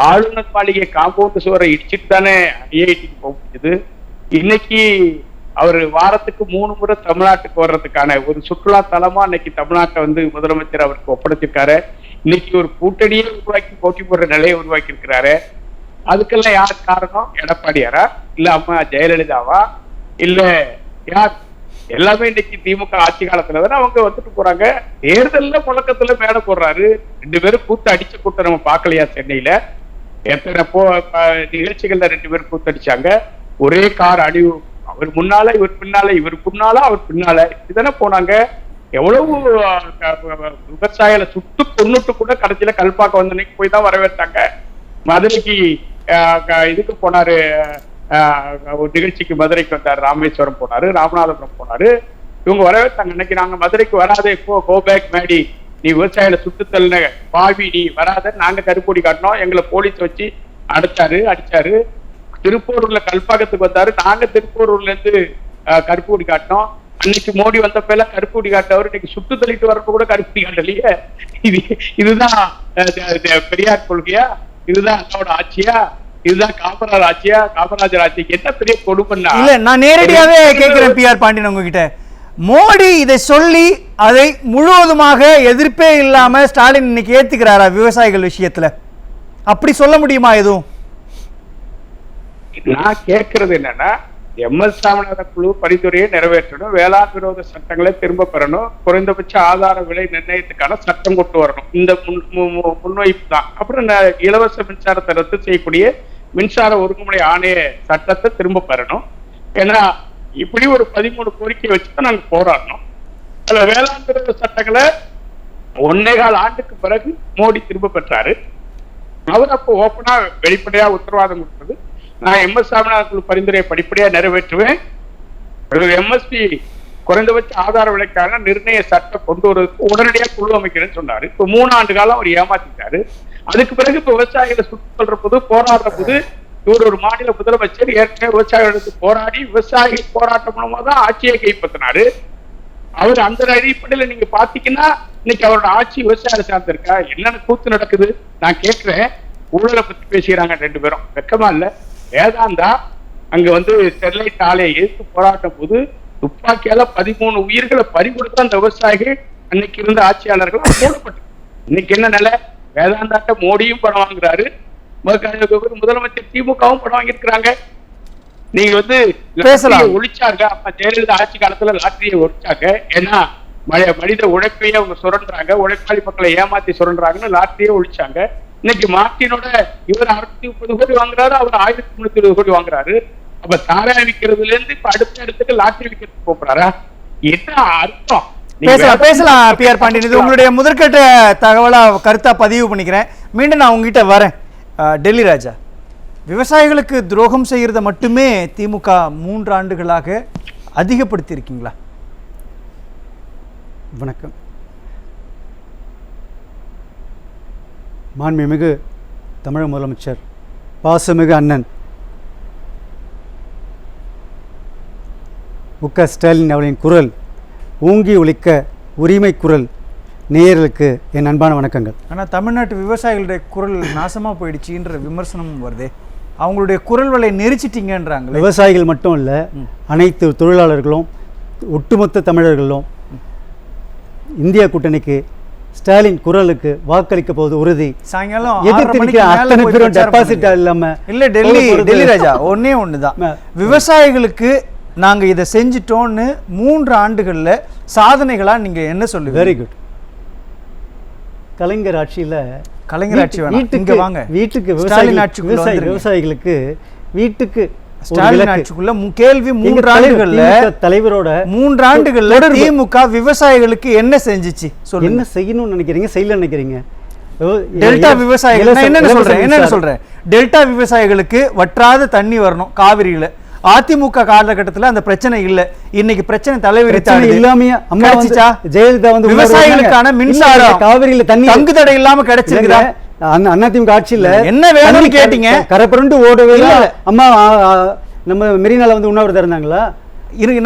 ஆளுநர் மாளிகை காம்பவுண்ட் சுவரை இடிச்சிட்டு தானே ஐஐடிக்கு போக முடியுது. இன்னைக்கு அவர் வாரத்துக்கு 3 முறை தமிழ்நாட்டுக்கு வர்றதுக்கான ஒரு சுற்றுலா தலமா இன்னைக்கு தமிழ்நாட்டை முதலமைச்சர் அவருக்கு ஒப்படைச்சிருக்காரு. இன்னைக்கு ஒரு கூட்டணியை உருவாக்கி போட்டி போடுற நிலையை உருவாக்கி இருக்கிறாரு. அதுக்கெல்லாம் யார் காரணம்? எடப்பாடியாரா இல்ல அம்மா ஜெயலலிதாவா இல்ல யார்? எல்லாமே இன்னைக்கு திமுக ஆட்சி காலத்துல தானே அவங்க வந்துட்டு போறாங்க. தேர்தல்ல முழக்கத்துல மேல போடுறாரு. 2 பேரும் கூத்து அடிச்ச கூட்டம் நம்ம பார்க்கலையா? சென்னையில எத்தனை நிகழ்ச்சிகள்ல 2 பேரும் கூத்தடிச்சாங்க. ஒரே கார் அடிவு, அவர் முன்னால இவர் பின்னால, இவர் பின்னால அவர் பின்னால, இதுதானே போனாங்க. எவ்வளவு விவசாயிகளை சுட்டு கொன்னுட்டு கூட கடைசியில கல்பாக்கம் வந்த போய் தான் வரவேற்றாங்க. மதுரைக்கு இதுக்கு போனாரு, ஒரு நிகழ்ச்சிக்கு மதுரைக்கு வந்தாரு, ராமேஸ்வரம் போனாரு, ராமநாதபுரம் போனாரு. இவங்க வரவேற்றாங்க. இன்னைக்கு நாங்க மதுரைக்கு வராதே, இப்போ கோபேக் மேடி, நீ விவசாயில சுட்டுத்தல்ல பாவி, நீ வராத, நாங்க கருப்பொடி காட்டினோம், எங்களை போலீஸ் வச்சு அடிச்சாரு. திருப்பூர்ல கல்பாக்கத்துக்கு வந்தாரு, நாங்க திருப்பூர்ல இருந்து கருப்பூடி காட்டினோம். அன்னைக்கு மோடி வந்தப்ப எல்லாம் கருப்பூடி காட்டவர், இன்னைக்கு சுட்டு தள்ளிட்டு வரப்ப கூட கருப்பூடி காட்டலையே. இதுதான் பெரியார் கொள்கையா? இதுதான் அண்ணாவோட ஆட்சியா? இதுதான் காமராஜர் ஆட்சியா? காமராஜர் ஆட்சிக்கு என்ன பெரிய கொடுமைன்னா? இல்ல, நான் நேரடியாவே கேட்கிறேன் பிஆர் பாண்டியன் உங்ககிட்ட. மோடி இதை சொல்லி அதை முழுவதுமாக எதிர்ப்பே இல்லாம ஸ்டாலின் இன்னைக்கு ஏத்துக்கிறாரா விவசாயிகள் விஷயத்துல? அப்படி சொல்ல முடியுமா எதுவும்? நான் கேட்கறது என்னன்னா, எம்எஸ் சாமிநாதன் குழு பரிந்துரையை நிறைவேற்றணும், வேளாண் விரோத சட்டங்களை திரும்ப பெறணும், குறைந்தபட்ச ஆதார விலை நிர்ணயத்துக்கான சட்டம் கொண்டு வரணும். இந்த முன்வைப்பு தான். அப்புறம் இலவச மின்சாரத்தை ரத்து செய்யக்கூடிய மின்சார ஒருங்குமுறை ஆணைய சட்டத்தை திரும்ப பெறணும். ஏன்னா இப்படி ஒரு 13 கோரிக்கை வச்சுதான் நாங்க போராடணும். அதுல வேளாண் விரோத சட்டங்களை 1.25 ஆண்டுக்கு பிறகு மோடி திரும்ப பெற்றாரு. அவர் அப்போ ஓப்பனா வெளிப்படையா உத்தரவாதம் கொடுத்தது, நான் எம்எஸ் சாமிநாதன் குழு பரிந்துரையை படிப்படியா நிறைவேற்றுவேன், எம்எஸ்பி குறைந்தபட்ச ஆதார விலைக்கான நிர்ணய சட்டம் கொண்டு வருவதற்கு உடனடியாக குழு அமைக்கிறேன்னு சொன்னாரு. இப்ப 3 ஆண்டு காலம் அவர் ஏமாத்திட்டாரு. அதுக்கு பிறகு இப்ப விவசாயிகளை சுட்டுக் கொள்ற போது, போராடுற போது, இவர் ஒரு மாநில முதலமைச்சர் ஏற்கனவே விவசாயிகளுக்கு போராடி விவசாயிகள் போராட்டம் மூலமா தான் ஆட்சியை கைப்பற்றினாரு. அவர் அந்த அடிப்படையில நீங்க பாத்தீங்கன்னா இன்னைக்கு அவரோட ஆட்சி விவசாயிகளை சார்ந்திருக்கா? என்னென்ன கூத்து நடக்குது? நான் கேட்கிறேன். ஊழலை பத்தி பேசுகிறாங்க 2 பேரும், வெக்கமா இல்ல? வேதாந்தா அங்க ஸ்டெர்லைட் ஆலையை எதிர்த்து போராட்டம் போது துப்பாக்கியால 13 உயிர்களை பறிகொடுத்த அந்த விவசாயிகள் அன்னைக்கு இருந்த ஆட்சியாளர்கள் மூடப்பட்டு, இன்னைக்கு என்ன நிலை? வேதாந்தாட்ட மோடியும் பணம் வாங்குறாரு, முதலமைச்சர் திமுகவும் பணம் வாங்கியிருக்கிறாங்க. நீங்க ஒழிச்சாங்க. அப்ப ஜெயலலிதா ஆட்சி காலத்துல லாட்டரியை ஒழிச்சாங்க. ஏன்னா மனித உழைப்பையே அவங்க சுரண்டுறாங்க, உழைப்பாளி மக்களை ஏமாத்தி சுரண்டுறாங்கன்னு லாட்டரியே ஒழிச்சாங்க. இன்னைக்கு மார்டினோட இவர் 630 கோடி வாங்குறாரு, அவர் 1320 கோடி வாங்குறாரு. அப்ப சாராய விற்கிறதுல இருந்து இப்ப அடுத்த இடத்துக்கு லாட்டரி விற்கிறதுக்கு போறாரா? என்ன அர்த்தம்? பேசலாம் பிஆர் பாண்டியன். இது உங்களுடைய முதற்கட்ட தகவலா கருத்தா பதிவு பண்ணிக்கிறேன். மீண்டும் நான் உங்ககிட்ட வரேன். டெல்லி ராஜா, விவசாயிகளுக்கு துரோகம் செய்யறத மட்டுமே திமுக 3 ஆண்டுகளாக அதிகப்படுத்தி இருக்கீங்களா? வணக்கம். மாண்புமிகு தமிழக முதலமைச்சர் பாசமிகு அண்ணன் மு.க. ஸ்டாலின் அவர்களின் குரல் ஓங்கி ஒலிக்க உரிமை குரல் நேயர்களுக்கு என் அன்பான வணக்கங்கள். ஆனால் தமிழ்நாட்டு விவசாயிகளுடைய குரல் நாசமாக போயிடுச்சுன்ற விமர்சனமும் வருது. அவங்களுடைய குரல் வலை நெரிச்சிட்டிங்கன்றாங்க. விவசாயிகள் மட்டும் இல்லை, அனைத்து தொழிலாளர்களும் ஒட்டுமொத்த தமிழர்களும் இந்தியா கூட்டணிக்கு ஸ்டாலின் குரலுக்கு வாக்களிக்க போது உறுதி. சாயங்காலம் எதிர்த்து அத்தனை பேரும் டெபாசிட் இல்லாம இல்ல. டெல்லி ராஜா ஒன்னே ஒண்ணுதான், விவசாயிகளுக்கு நாங்க இதை செஞ்சிட்டோம்னு 3 ஆண்டுகள்ல சாதனைகளா நீங்க என்ன சொல்லுவீங்க? Very good. கலைஞர் ஆட்சியில கலைஞர் ஆட்சி வேணாம், இங்க வாங்க. வீட்டுக்கு ஸ்டாலின் ஆட்சிக்குள்ள வந்துருங்க. விவசாயிகளுக்கு வீட்டுக்கு ஸ்டாலின் ஆட்சிக்குள்ள கேள்வி 3 ஆண்டுகள்ல தலைவரோட 3 ஆண்டுகள்ல திமுக விவசாயிகளுக்கு என்ன செஞ்சிச்சு சொல்லுங்க. என்ன செய்யணும்னு நினைக்கிறீங்க, செய்யல நினைக்கிறீங்க? டெல்டா விவசாயிகள் நான் என்னென்ன சொல்றேன், டெல்டா விவசாயிகளுக்கு வற்றாத தண்ணி வரணும் காவிரியில. அதிமுக காலகட்டத்துல அந்த பிரச்சனை இல்ல, இன்னைக்கு பிரச்சனை தலைவிரித்தாடுது. இல்லாம அம்மா கிடைச்சிச்சா? ஜெயலலிதா வந்து விவசாயிகளுக்கான மின்சாரம் காவிரியில தண்ணி தங்கு தடை இல்லாம கிடைச்சிருக்குதா? அதிமுக ஆட்சியில என்ன வேணும்னு கேட்டீங்க, கரப்புரண்டு ஓடவே அம்மா நம்ம மெரினால வந்து உண்ணாவிரதம் இருந்தாங்களா?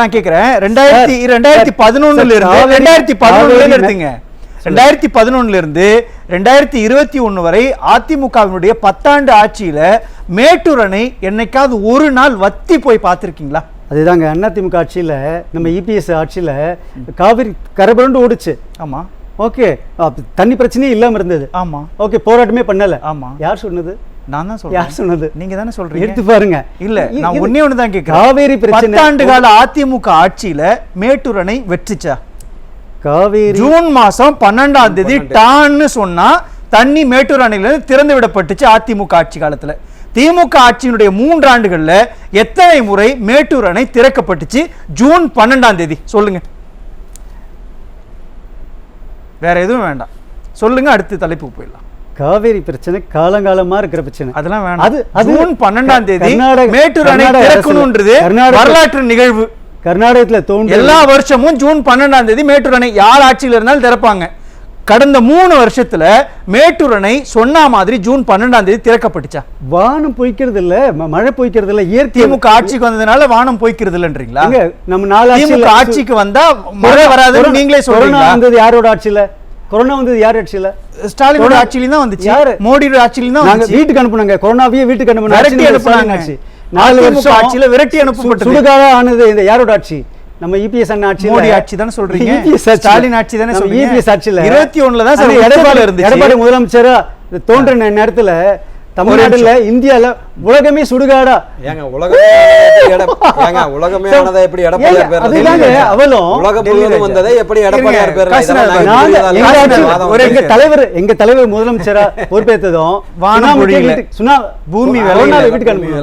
நான் கேக்குறேன் 2011 இருந்து 2011 எடுத்துங்க, 2011 இருந்து 2021 வரை அதிமுகவினுடைய 10 ஆண்டு ஆட்சியில மேட்டூர் அணை என்னைக்காவது ஒரு நாள் வத்தி போய் பார்த்திருக்கீங்களா? அதுதாங்க அதிமுக ஆட்சியில நம்ம இபிஎஸ் ஆட்சியில காவிரி கரப்புரண்டு ஓடுச்சு. ஆமா, ஓகே, தண்ணி பிரச்சனையே இல்லாம இருந்தது. ஆமா, ஓகே, போராட்டமே பண்ணல. ஆமா, யார் சொன்னது? நான் தான் சொல்றேன். யார் சொன்னது? நீங்க தானே சொல்றீங்க. எடுத்து பாருங்க. இல்ல, நான் ஒண்ணே ஒண்ணு தான் கேக்குறேன். காவேரி பிரச்சனை 10 ஆண்டு கால அதிமுக ஆட்சியில மேட்டூர் அணை வெற்றிச்சா? காவேரி ஜூன் மாசம் 12ஆம் தேதி டான்னு சொன்னா தண்ணி மேட்டூர் அணையில இருந்து திறந்து விடப்பட்டுச்சு அதிமுக ஆட்சி காலத்துல. திமுக ஆட்சியினுடைய 3 ஆண்டுகள்ல எத்தனை முறை மேட்டூர் அணை திறக்கப்பட்டுச்சு ஜூன் 12ஆம் தேதி சொல்லுங்க. வேற எதுவும் வேண்டாம், சொல்லுங்க. அடுத்த தலைப்புக்கு போயிடலாம். காவேரி பிரச்சனை காலங்காலமா இருக்கிற பிரச்சனை. அதெல்லாம் வேணாம். அது ஜூன் 12ஆம் தேதி மேட்டூர் அணை திறக்கணும்ன்றது வரலாற்று நிகழ்வு. கர்நாடகத்துல தோன்றி எல்லா வருஷமும் ஜூன் 12ஆம் தேதி மேட்டூர் அணை யார் ஆட்சியில் இருந்தாலும் திறப்பாங்க. கடந்த 3 வருஷத்துல மேட்டூர் அணை சொன்ன மாதிரி ஜூன் 12ஆம் தேதி திறக்கப்பட்டுச்சா? வானம் பொய்க்கிறது இல்ல, மழை பொய்க்கிறது இல்ல. இயற்கை திமுக ஆட்சிக்கு வந்ததுனால வானம் பொய்க்கிறது இல்லன்றீங்களா? நம்ம 4 திமுக ஆட்சிக்கு வந்தா மழை வராதுன்னு நீங்களே சொல்றீங்க. வந்தது யாரோட ஆட்சியில? கொரோனா வந்தது யார் ஆட்சியில? ஸ்டாலினோட ஆட்சியில தான் வந்துச்சு. மோடியோட ஆட்சியில தான் வந்துச்சு. வீட்டுக்கு அனுப்புனாங்க, கொரோனாவையே வீட்டுக்கு அனுப்புனாங்க, விரட்டி அனுப்புனாங்க. 4 வருஷம் ஆட்சியில விரட்டி அனுப்பப்பட்டது. சுடுகாடா ஆனது இந்த யாரோட ஆட்சி? நம்ம இபிஎஸ் அண்ணா ஆட்சி, மோடி ஆட்சி தானே சொல்றீங்க. ஸ்டாலின் ஆட்சி தானே சொல்றீங்க. இபிஎஸ் ஆட்சியில 21ல தான் சார் எடப்பாடி முதலமைச்சரா தோன்றின நேரத்துல தமிழ்நாடுல இந்தியால உலகமே சுடுகாடா. ஏங்க உலகமே ஆனதை எப்படி எடப்பாடியார் பேர்ல அதுதாங்க அவளும் உலகம் முழுவதும் வந்ததை எப்படி எடப்பாடியார் பேர்ல? எங்க தலைவர் முதலமைச்சரா பொறுப்பேற்றதும் பூமி வீட்டுக்கு அனுப்பி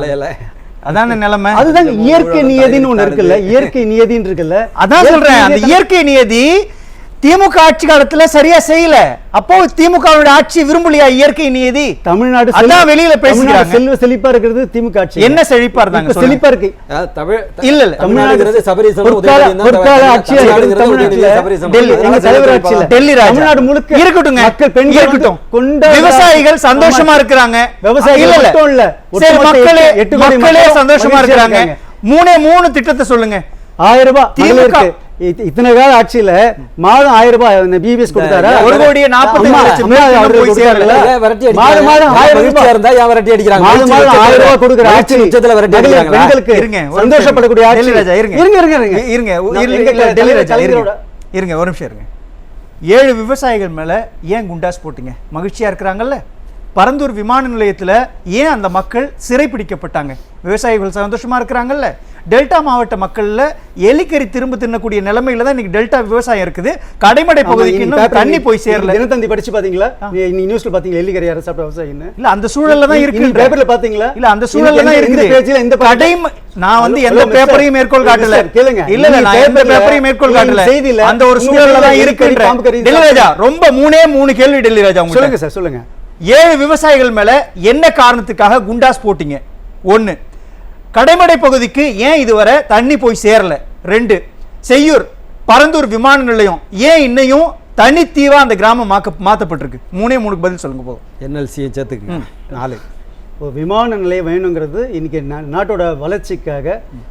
அதான நிலைமை. அதுதாங்க இயற்கை நியதின்னு ஒண்ணு இருக்குல்ல, இயற்கை நியதின்னு இருக்குல்ல. அதான் சொல்றேன், அந்த இயற்கை நியதி திமுக ஆட்சி காலத்துல சரியா செய்யல. அப்போ திமுகவோட ஆட்சி விரும்பலையா இயற்கை நியதி? தமிழ்நாடு அதான் வெளியில பேசுறாங்க. செல்வ செழிப்பா இருக்கிறது திமுக ஆட்சி. என்ன செழிப்பா இருந்தாங்க? செழிப்பா இருக்கு. இல்ல இல்ல, தமிழ்நாடுங்கிறது சபரிசனம் பொற்கால ஆட்சியா இருக்கு தமிழ்நாட்டுல. டெல்லி தமிழ்நாடு முழுக்க இருக்கட்டுங்க, மக்கள் பெண்கள் இருக்கட்டும், விவசாயிகள் சந்தோஷமா இருக்கிறாங்க. விவசாயிகள் மட்டும் இல்ல, மக்களே சந்தோஷமா இருக்கிறாங்க. 3 திட்டத்தை சொல்லுங்க. 1000 ரூபாய் திமுக இத்தனை கால ஆட்சியில மாதம் 1000 ரூபாய் பிபிஎஸ் கொடுத்தாரா? 1,45,00,000 போய் சேரல. மாதம் 1000 ரூபாய் இருந்தா யா விரட்டி அடிக்கிறாங்க. மாதம் 1000 ரூபாய் கொடுக்கிற ஆட்சி உச்சத்துல விரட்டி அடிக்கிறாங்க. பெண்களுக்கு சந்தோஷப்படக்கூடிய ஆட்சி. இருங்க ஒரு நிமிஷம் இருங்க. 7 விவசாயிகள் மேல ஏன் குண்டாஸ் போட்டீங்க? மகிழ்ச்சியா இருக்கிறாங்கல்ல. பரந்தூர் விமான நிலையத்துல ஏன் அந்த மக்கள் சிறைப்பிடிக்கப்பட்டாங்க? விவசாயிகள் சந்தோஷமா இருக்கிறாங்கல்ல. டெல்டா மாவட்ட மக்கள்ல எலிக்கறி திரும்ப தின்னக்கூடிய நிலைமையில தான் இன்னைக்கு டெல்டா விவசாயம் இருக்குது. கடைமடை பகுதிக்கு இன்னும் தண்ணி போய் சேரல. தினத்தந்தி படிச்சு பாத்தீங்களா? நீ நியூஸ்ல பாத்தீங்களா எலிக்கறி யார சாப்பிட்ட விவசாயின்னு? இல்ல அந்த சூழல்ல தான் இருக்கு. பேப்பர்ல பாத்தீங்களா? இல்ல அந்த சூழல்ல தான் இருக்கு. இந்த பேஜ்ல இந்த நான் வந்து எந்த பேப்பரையும் மேற்கோள் காட்டல. கேளுங்க. இல்ல நான் எந்த பேப்பரையும் மேற்கோள் காட்டல. அந்த ஒரு சூழல்ல தான் இருக்கு. டெல்லி ராஜா ரொம்ப 3 கேள்வி. டெல்லி ராஜா சொல்லுங்க சார், சொல்லுங்க. 7 விவசாயிகள் மேல என்ன காரணத்துக்காக குண்டாஸ் போட்டீங்க? 1, கடைமடை பகுதிக்கு ஏன் இதுவரை தண்ணி போய் சேரல? 2, செய்யூர் பரந்தூர் விமான நிலையம் ஏன் இன்னையும் தனித்தீவா அந்த கிராமம் மாத்தப்பட்டிருக்கு? 3 பதில் சொல்லுங்க போதும். என்எல்சியை சேர்த்துக்கு 4. விமான நிலையம் வேணுங்கிறது இன்னைக்கு நாட்டோட வளர்ச்சிக்காக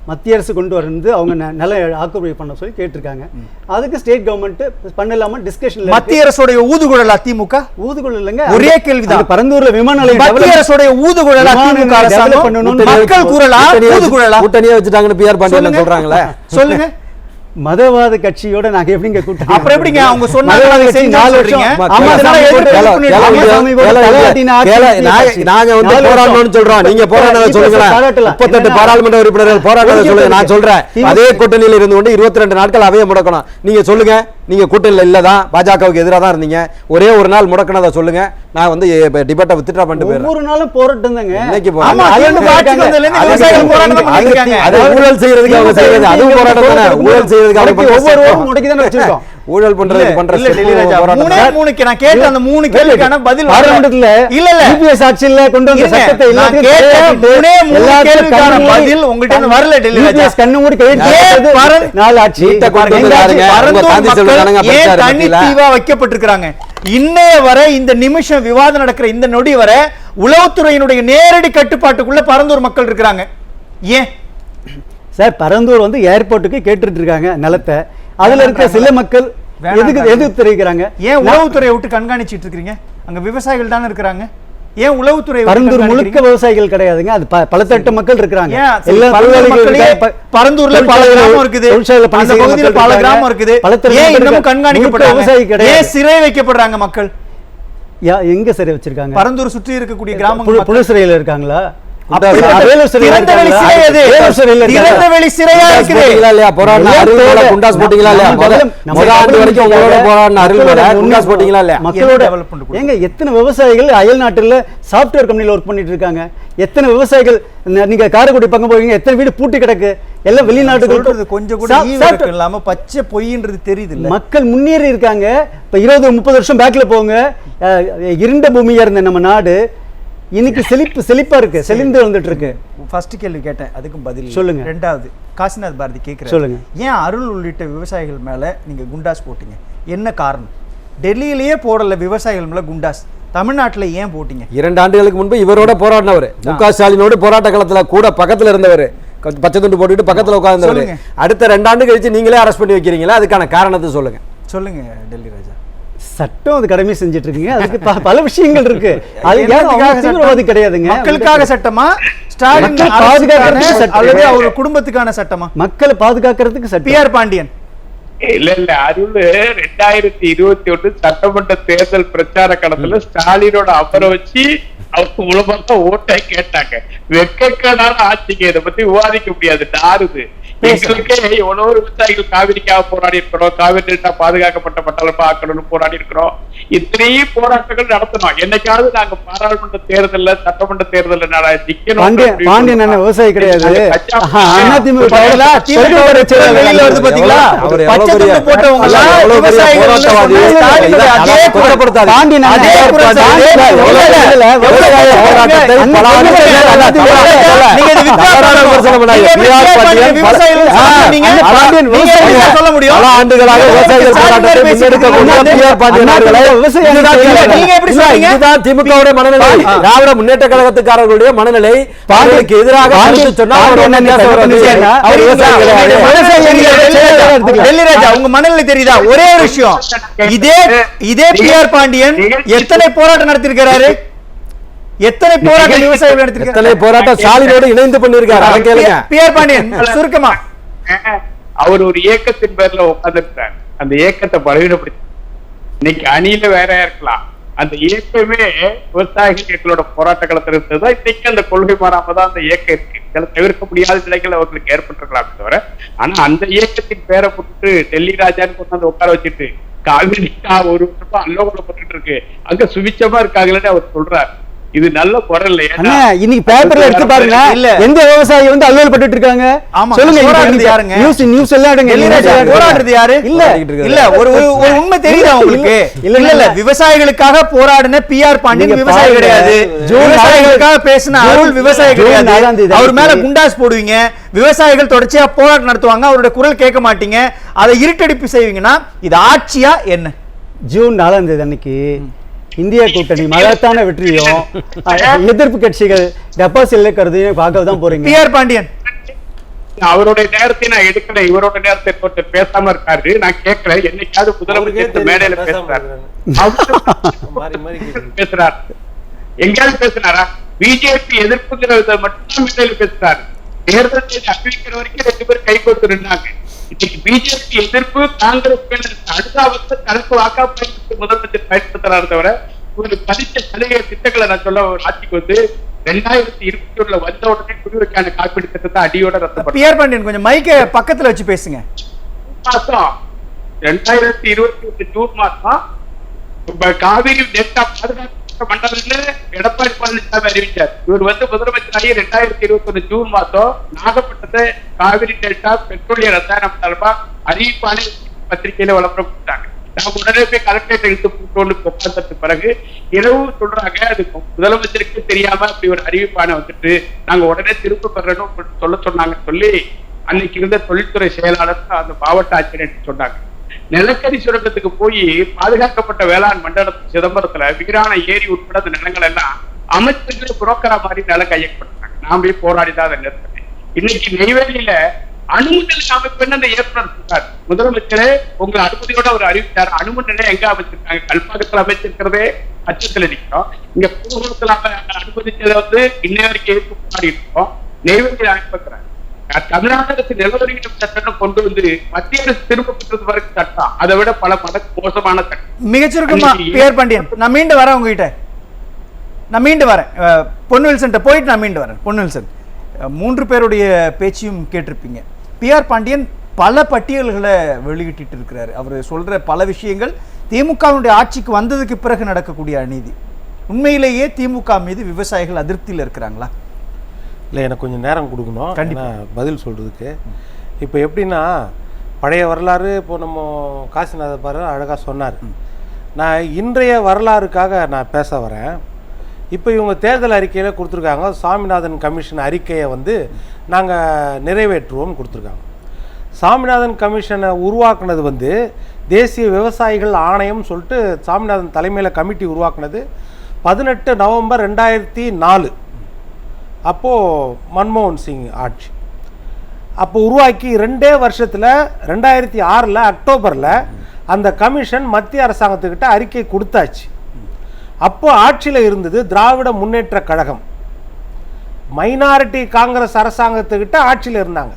மத்திய அரசு கொண்டு வந்து அவங்க நல்ல ஆக்குபை பண்ண சொல்லி கேட்டிருக்காங்க. அதுக்கு ஸ்டேட் கவர்மெண்ட் பண்ணலாமா டிஸ்கஷன். மத்திய அரசுடைய ஊதுகுழல் அதிமுக ஊதுகுழல் இல்லைங்க. ஒரே கேள்விதான். பரந்தூர்ல விமான நிலையம் மத்திய அரசுடைய ஊதுகுழல் அதிமுக அரசாங்கம் மக்கள் குரலா ஊதுகுழலா கூட்டணியே வச்சுட்டாங்கன்னு பிஆர் பாண்டியன் சொல்றாங்களே. சொல்லுங்க. மதவாத கட்சியோட நாங்க எப்படிங்க கூட்டணி? அப்புறம் எப்படிங்க அவங்க சொன்னாங்க மதவாத நாங்க கட்சி செஞ்சோம் 4 வருஷம் சொல்றீங்க? அம்மா சாமி போட்டு பாராளுமன்ற உறுப்பினர்கள் போராட்டம் சொல்லுங்க. நான் சொல்றேன் அதே கூட்டணியில் இருந்து கொண்டு 22 நாட்கள் அவையை முடக்கணும். நீங்க சொல்லுங்க, நீங்க கூட்டணியில் இல்லதான், பாஜகவுக்கு எதிராக தான் இருந்தீங்க, ஒரே ஒரு நாள் முடக்கணதை சொல்லுங்க. நான் வந்து டிபேட்டை வித்ட்ரா பண்ணிட்டு போயிடுறேன். ஒவ்வொரு நாளும் போராட்டம் தாங்க. இன்னைக்கு ஆமா, திமுக ஆட்சிக்கு வந்ததுல இருந்து விவசாயிகள் போராட்டம் தான் பண்ணிட்டு இருக்காங்க. அது ஊழல் செய்யறதுக்கு அவங்க செய்யறது, அதுவும் போராட்டம் தானே. ஊழல் செய்யறதுக்கு அவங்க ஒவ்வொரு முடக்கி தானே வச்சிருக்கோம். ஊழல் பண்றது பண்ற இல்ல, டெல்லிராஜா, மூணுக்கு நான் கேட்ட அந்த 3 கேள்விக்கான பதில் பார்லிமெண்ட்ல இல்ல இல்ல யூபிஎஸ் ஆட்சியில கொண்டு வந்த இருங்க, சட்டத்தை நான் கேட்ட மூணே கேள்விக்கான பதில் உங்கள்ட்ட இருந்து வரல டெல்லிராஜா. கண்ணு மூடி கையெழுத்து 4 ஆட்சி நீட்டை கொண்டு வந்து பாருங்க. பரந்தூர் காந்தி மக்கள் செல்வதானங்க ஏன் பிரச்சாரம் தனித்தீவா வைக்கப்பட்டிருக்கிறாங்க? இன்னைய வரை இந்த நிமிஷம் விவாதம் நடக்கிற இந்த நொடி வரை உளவுத்துறையினுடைய நேரடி கட்டுப்பாட்டுக்குள்ள பரந்தூர் மக்கள் இருக்கிறாங்க. ஏன் சார் பரந்தூர் வந்து ஏர்போர்ட்டுக்கு கேட்டுட்டு இருக்காங்க நிலத்தை. அதுல இருக்க சில மக்கள் எதுக்கு தெரிவிக்கிறாங்க? ஏன் உளவுத்துறையை விட்டு கண்காணிச்சிட்டு இருக்கீங்க? அங்க விவசாயிகள் தானே இருக்கிறாங்க. ஏன் உளவுத்துறை பரந்தூர் முழுக்க விவசாயிகள் கிடையாதுங்க. அது பல தட்டு மக்கள் இருக்கிறாங்க. பரந்தூர்ல பல கிராமம் இருக்குது, அந்த பகுதியில பல கிராமம் இருக்குது. ஏன் இன்னமும் கண்காணிக்கப்படுறாங்க? ஏன் சிறை வைக்கப்படுறாங்க மக்கள்? எங்க சிறை வச்சிருக்காங்க? பரந்தூர் சுற்றி இருக்கக்கூடிய கிராமங்கள் புழு சிறையில இருக்காங்க. திறந்தவெளி சிறையா இருக்குது. எத்தனை விவசாயிகள் அயல் நாட்டுல சாப்ட்வேர் கம்பெனில ஒர்க் பண்ணிட்டு இருக்காங்க. எத்தனை விவசாயிகள் நீங்க காரைக்குடி பக்கம் போவீங்க, எத்தனை வீடு பூட்டி கிடக்கு. எல்லாம் வெளிநாட்டுகள் கொஞ்சம் கூட இல்லாம பச்சை பொய்ன்றது தெரியுது. மக்கள் முன்னேறி இருக்காங்க. இப்ப 20-30 வருஷம் பேக்ல போங்க, இருண்ட பூமியா இருந்த நம்ம நாடு இன்னைக்கு செழிப்பா இருக்கு, செழிந்து வந்துட்டு இருக்கு. ஃபர்ஸ்ட் கேள்வி கேட்டேன், அதுக்கும் பதில் சொல்லுங்க. ரெண்டாவது காசிநாத் பாரதி கேட்கிறேன், சொல்லுங்க. ஏன் அருள் உள்ளிட்ட விவசாயிகள் மேல நீங்க குண்டாஸ் போட்டீங்க? என்ன காரணம்? டெல்லியிலேயே போடல விவசாயிகள் மேல குண்டாஸ், தமிழ்நாட்டில் ஏன் போட்டீங்க? 2 ஆண்டுகளுக்கு முன்பு இவரோட போராடினவர், மு.க. ஸ்டாலினோடு போராட்ட களத்துல கூட பக்கத்துல இருந்தவர், பச்சை துண்டு போட்டுட்டு பக்கத்துல உட்கார்ந்தவர். அடுத்த 2 ஆண்டு கழிச்சு நீங்களே அரெஸ்ட் பண்ணி வைக்கிறீங்களா? அதுக்கான காரணத்தை சொல்லுங்க. சொல்லுங்க டெல்லி ராஜா. சட்டம் அது கடமை செஞ்சுட்டு இருக்கீங்க. அதுக்கு பல விஷயங்கள் இருக்கு. அது தீவிரவாதி கிடையாதுங்க. மக்களுக்காக சட்டமா, ஸ்டாலின் பாதுகாக்கிறதுக்கு அல்லது அவர் குடும்பத்துக்கான சட்டமா? மக்களை பாதுகாக்கிறதுக்கு சட்டம். பி.ஆர். பாண்டியன் இல்ல அருள் 2021 சட்டமன்ற தேர்தல் பிரச்சார களத்துல ஸ்டாலினோட அமர வச்சு அவருக்கு மூலமாக ஓட்டை கேட்டாங்க. வெக்கக்கேடான ஆட்சிக்கு இதை பத்தி விவாதிக்க முடியாது. நாருது எங்களுக்கே எவ்வளவு விவசாயிகள் காவிரிக்காக போராடி இருக்கிறோம், காவிரி டெல்டா பாதுகாக்கப்பட்ட பட்டளப்பா ஆக்கணும்னு போராடி இருக்கிறோம். இத்தனையும் போராட்டங்கள் நடத்தணும். என்னைக்காவது நாங்க பாராளுமன்ற தேர்தல்ல சட்டமன்ற தேர்தல்ல நிக்கணும். பாண்டியன் என்ன விவசாயி கிடையாது. திமுக மனநிலை, திராவிட முன்னேற்ற கழகத்துக்காரர்களுடைய மனநிலை பாண்டியனுக்கு எதிராக உங்க மனநிலை தெரியுதா? ஒரே ஒரு விஷயம், இதே பி.ஆர். பாண்டியன் எத்தனை போராட்டம் நடத்திருக்கிறாரு? எத்தனை போராட்டம் விவசாயிகள் நடத்திருக்காரு? எத்தனை போராட்டம் ஸ்டாலினோடு இணைந்து பண்ணிருக்காரு? பி.ஆர். பாண்டியன் சுருக்கமா, அவர் ஒரு இயக்கத்தின் பேர்ல உட்கார்ந்துட்டார். அந்த இயக்கத்தை பலவீனப்படுத்தி இன்னைக்கு அணியில வேற இருக்கலாம். அந்த இயக்கமே விவசாயிகள் எங்களோட போராட்ட களத்தில் இருந்ததுதான். இன்னைக்கு அந்த கொள்கை மாறாமதான் அந்த இயக்கம் இருக்கு. சில தவிர்க்க முடியாத நிலைகள் அவர்களுக்கு ஏற்பட்டிருக்கலாம் தவிர, ஆனா அந்த இயக்கத்தின் பேரை போட்டு டெல்லி ராஜான்னு கொண்டாந்து உட்கார வச்சுட்டு காவிரி ஒரு வருஷமா அல்லோகப்பட்டு இருக்கு, அங்க சுவிச்சமா இருக்காங்கன்னு அவர் சொல்றாரு. இது நல்ல குரல் இல்லையா? இன்னைக்கு பேப்பர்ல எடுத்து பாருங்க, எந்த விவசாயி வந்து அல்லல் பட்டுட்டு இருக்காங்க சொல்லுங்க. நியூஸ் எல்லாம் போராடுறது யாரு? இல்ல ஒரு உண்மை தெரியுதா உங்களுக்கு? இல்ல விவசாயிகளுக்காக போராடின பி.ஆர். பாண்டியன் விவசாயி கிடையாது. விவசாயிகளுக்காக பேசின அருள் விவசாயி கிடையாது. அவர் மேல குண்டாஸ் போடுவீங்க, விவசாயிகள் தொடர்ச்சியா போராட்டம் நடத்துவாங்க, அவருடைய குரல் கேட்க மாட்டீங்க, அதை இருட்டடிப்பு செய்வீங்கன்னா இது ஆட்சியா என்ன? ஜூன் 4ஆம் தேதி அன்னைக்கு இந்தியா கூட்டணி மகத்தான வெற்றியும் எதிர்ப்பு கட்சிகள் டெபாசிட்ல கருதியும் பார்க்க தான் போறீங்க. பி.ஆர். பாண்டியன் அவருடைய நேரத்தை நான் எடுக்கிறேன், இவரோட நேரத்தை பேசாம இருக்காரு. நான் கேட்கிறேன், என்னைக்காவது முதலமைச்சர் மேடையில பேசுறாரு? பேசுறாரு எங்கேயாவது பேசுறாரா? பிஜேபி எதிர்ப்புங்கிறத மட்டும் மேடையில பேசுறாரு. தேர்தல் தேதி அறிவிக்கிற வரைக்கும் 2 பேர் கை கோர்த்து நின்றாங்க. இன்னைக்கு பிஜேபி எதிர்ப்பு காங்கிரஸ் அடுத்த கலப்பு வாக்கா பயன்படுத்தி முதலமைச்சர் பயன்படுத்துறாரு தவிர ஒரு பதிச்ச சலுகை திட்டங்களை நான் சொல்ல ஒரு ஆட்சிக்கு வந்து 2021 வந்த உடனே குடிமைக்கான காப்பீடு திட்டத்தை அடியோட ரத்து பிஆர் பாண்டியன் கொஞ்சம் மைக்க பக்கத்துல வச்சு பேசுங்க. மாசம் 2021 ஜூன் மாசம் காவிரி டெல்டா பாதுகாப்பு மண்டலத்துல எடப்பாடி பழனிசாமி அறிவிச்சார். இவர் வந்து முதலமைச்சராகி 2021 ஜூன் மாசம் நாகப்பட்டினத்தை காவிரி டெல்டா பெட்ரோலிய ரசாயன மண்டலமா அறிவிப்பான பத்திரிகையில விளம்பரம் கொடுத்தாங்க. நாங்க உடனே போய் கலெக்டரேட் இழுத்து கொண்டு உட்கார்ந்ததுக்கு பிறகு இரவு சொல்றாங்க அது முதலமைச்சருக்கு தெரியாம அப்படி ஒரு அறிவிப்பான வந்துட்டு நாங்க உடனே திரும்ப பெறணும் சொல்ல சொன்னாங்கன்னு சொல்லி அன்னைக்கு இருந்த தொழில்துறை செயலாளர் அந்த மாவட்ட ஆட்சியர் சொன்னாங்க. நிலக்கரி சுரங்கத்துக்கு போய் பாதுகாக்கப்பட்ட வேளாண் மண்டலத்து சிதம்பரத்துல வீரான ஏரி உட்பட அந்த நிலங்கள் எல்லாம் அமைச்சர்களே புரோக்கரா மாதிரி நிலம் கையகப்படுத்தாங்க. நான் போய் போராடிதான் அதை நிறுத்தினேன். இன்னைக்கு நெய்வேலியில அனுமதி அமைப்புன்னு அந்த இயக்குனர் சொல்றாரு. முதலமைச்சரே உங்க அனுமதியோட அவர் அறிவித்தார். அனுமதி நிலையம் எங்க அமைச்சிருக்காங்க? கல்பாக்கத்தில் அமைச்சிருக்கிறதே அச்சத்தில் நிற்கிறோம். இங்க பூர்வத்தில் அனுமதிச்சதை வந்து இன்ன வரைக்கும் எதிர்ப்பு போராடி இருக்கோம். நெய்வேலியில் அமைப்புக்கிறாங்க. தமிழ்நாடு அரசு நிலவரிகள் சட்டம் கொண்டு வந்து மத்திய அரசு திரும்ப பெற்றது வரைக்கும் சட்டம் அதை விட பல மடங்கு மோசமான சட்டம். மிகச்சுருக்கமா பிஆர் பாண்டியன், நான் மீண்டு வரேன் உங்ககிட்ட. நான் மீண்டு வரேன் பொன்வில்சன் போயிட்டு நான் மீண்டு வரேன். பொன்வில்சன், 3 பேருடைய பேச்சையும் கேட்டிருப்பீங்க. பிஆர் பாண்டியன் பல பட்டியல்களை வெளியிட்டு இருக்கிறாரு. அவர் சொல்ற பல விஷயங்கள் திமுகவுடைய ஆட்சிக்கு வந்ததுக்கு பிறகு நடக்கக்கூடிய அநீதி. உண்மையிலேயே திமுக மீது விவசாயிகள் அதிருப்தியில் இருக்கிறாங்களா? இல்லை, எனக்கு கொஞ்சம் நேரம் கொடுக்கணும் கண்டிப்பாக பதில் சொல்கிறதுக்கு. இப்போ எப்படின்னா, பழைய வரலாறு இப்போ நம்ம காசிநாத பாரு அழகாக சொன்னார். நான் இன்றைய வரலாறுக்காக நான் பேச வரேன். இப்போ இவங்க தேர்தல் அறிக்கையில் கொடுத்துருக்காங்க, சாமிநாதன் கமிஷன் அறிக்கையை வந்து நாங்கள் நிறைவேற்றுவோம்னு கொடுத்துருக்காங்க. சாமிநாதன் கமிஷனை உருவாக்குனது வந்து தேசிய விவசாயிகள் ஆணையம் சொல்லிட்டு சாமிநாதன் தலைமையில் கமிட்டி உருவாக்குனது 18 நவம்பர் 2004. அப்போது மன்மோகன் சிங் ஆட்சி. அப்போ உருவாக்கி 2 வருஷத்தில் 2006 அக்டோபரில் அந்த கமிஷன் மத்திய அரசாங்கத்துக்கிட்ட அறிக்கை கொடுத்தாச்சு. அப்போ ஆட்சியில் இருந்தது திராவிட முன்னேற்ற கழகம். மைனாரிட்டி காங்கிரஸ் அரசாங்கத்துக்கிட்ட ஆட்சியில் இருந்தாங்க.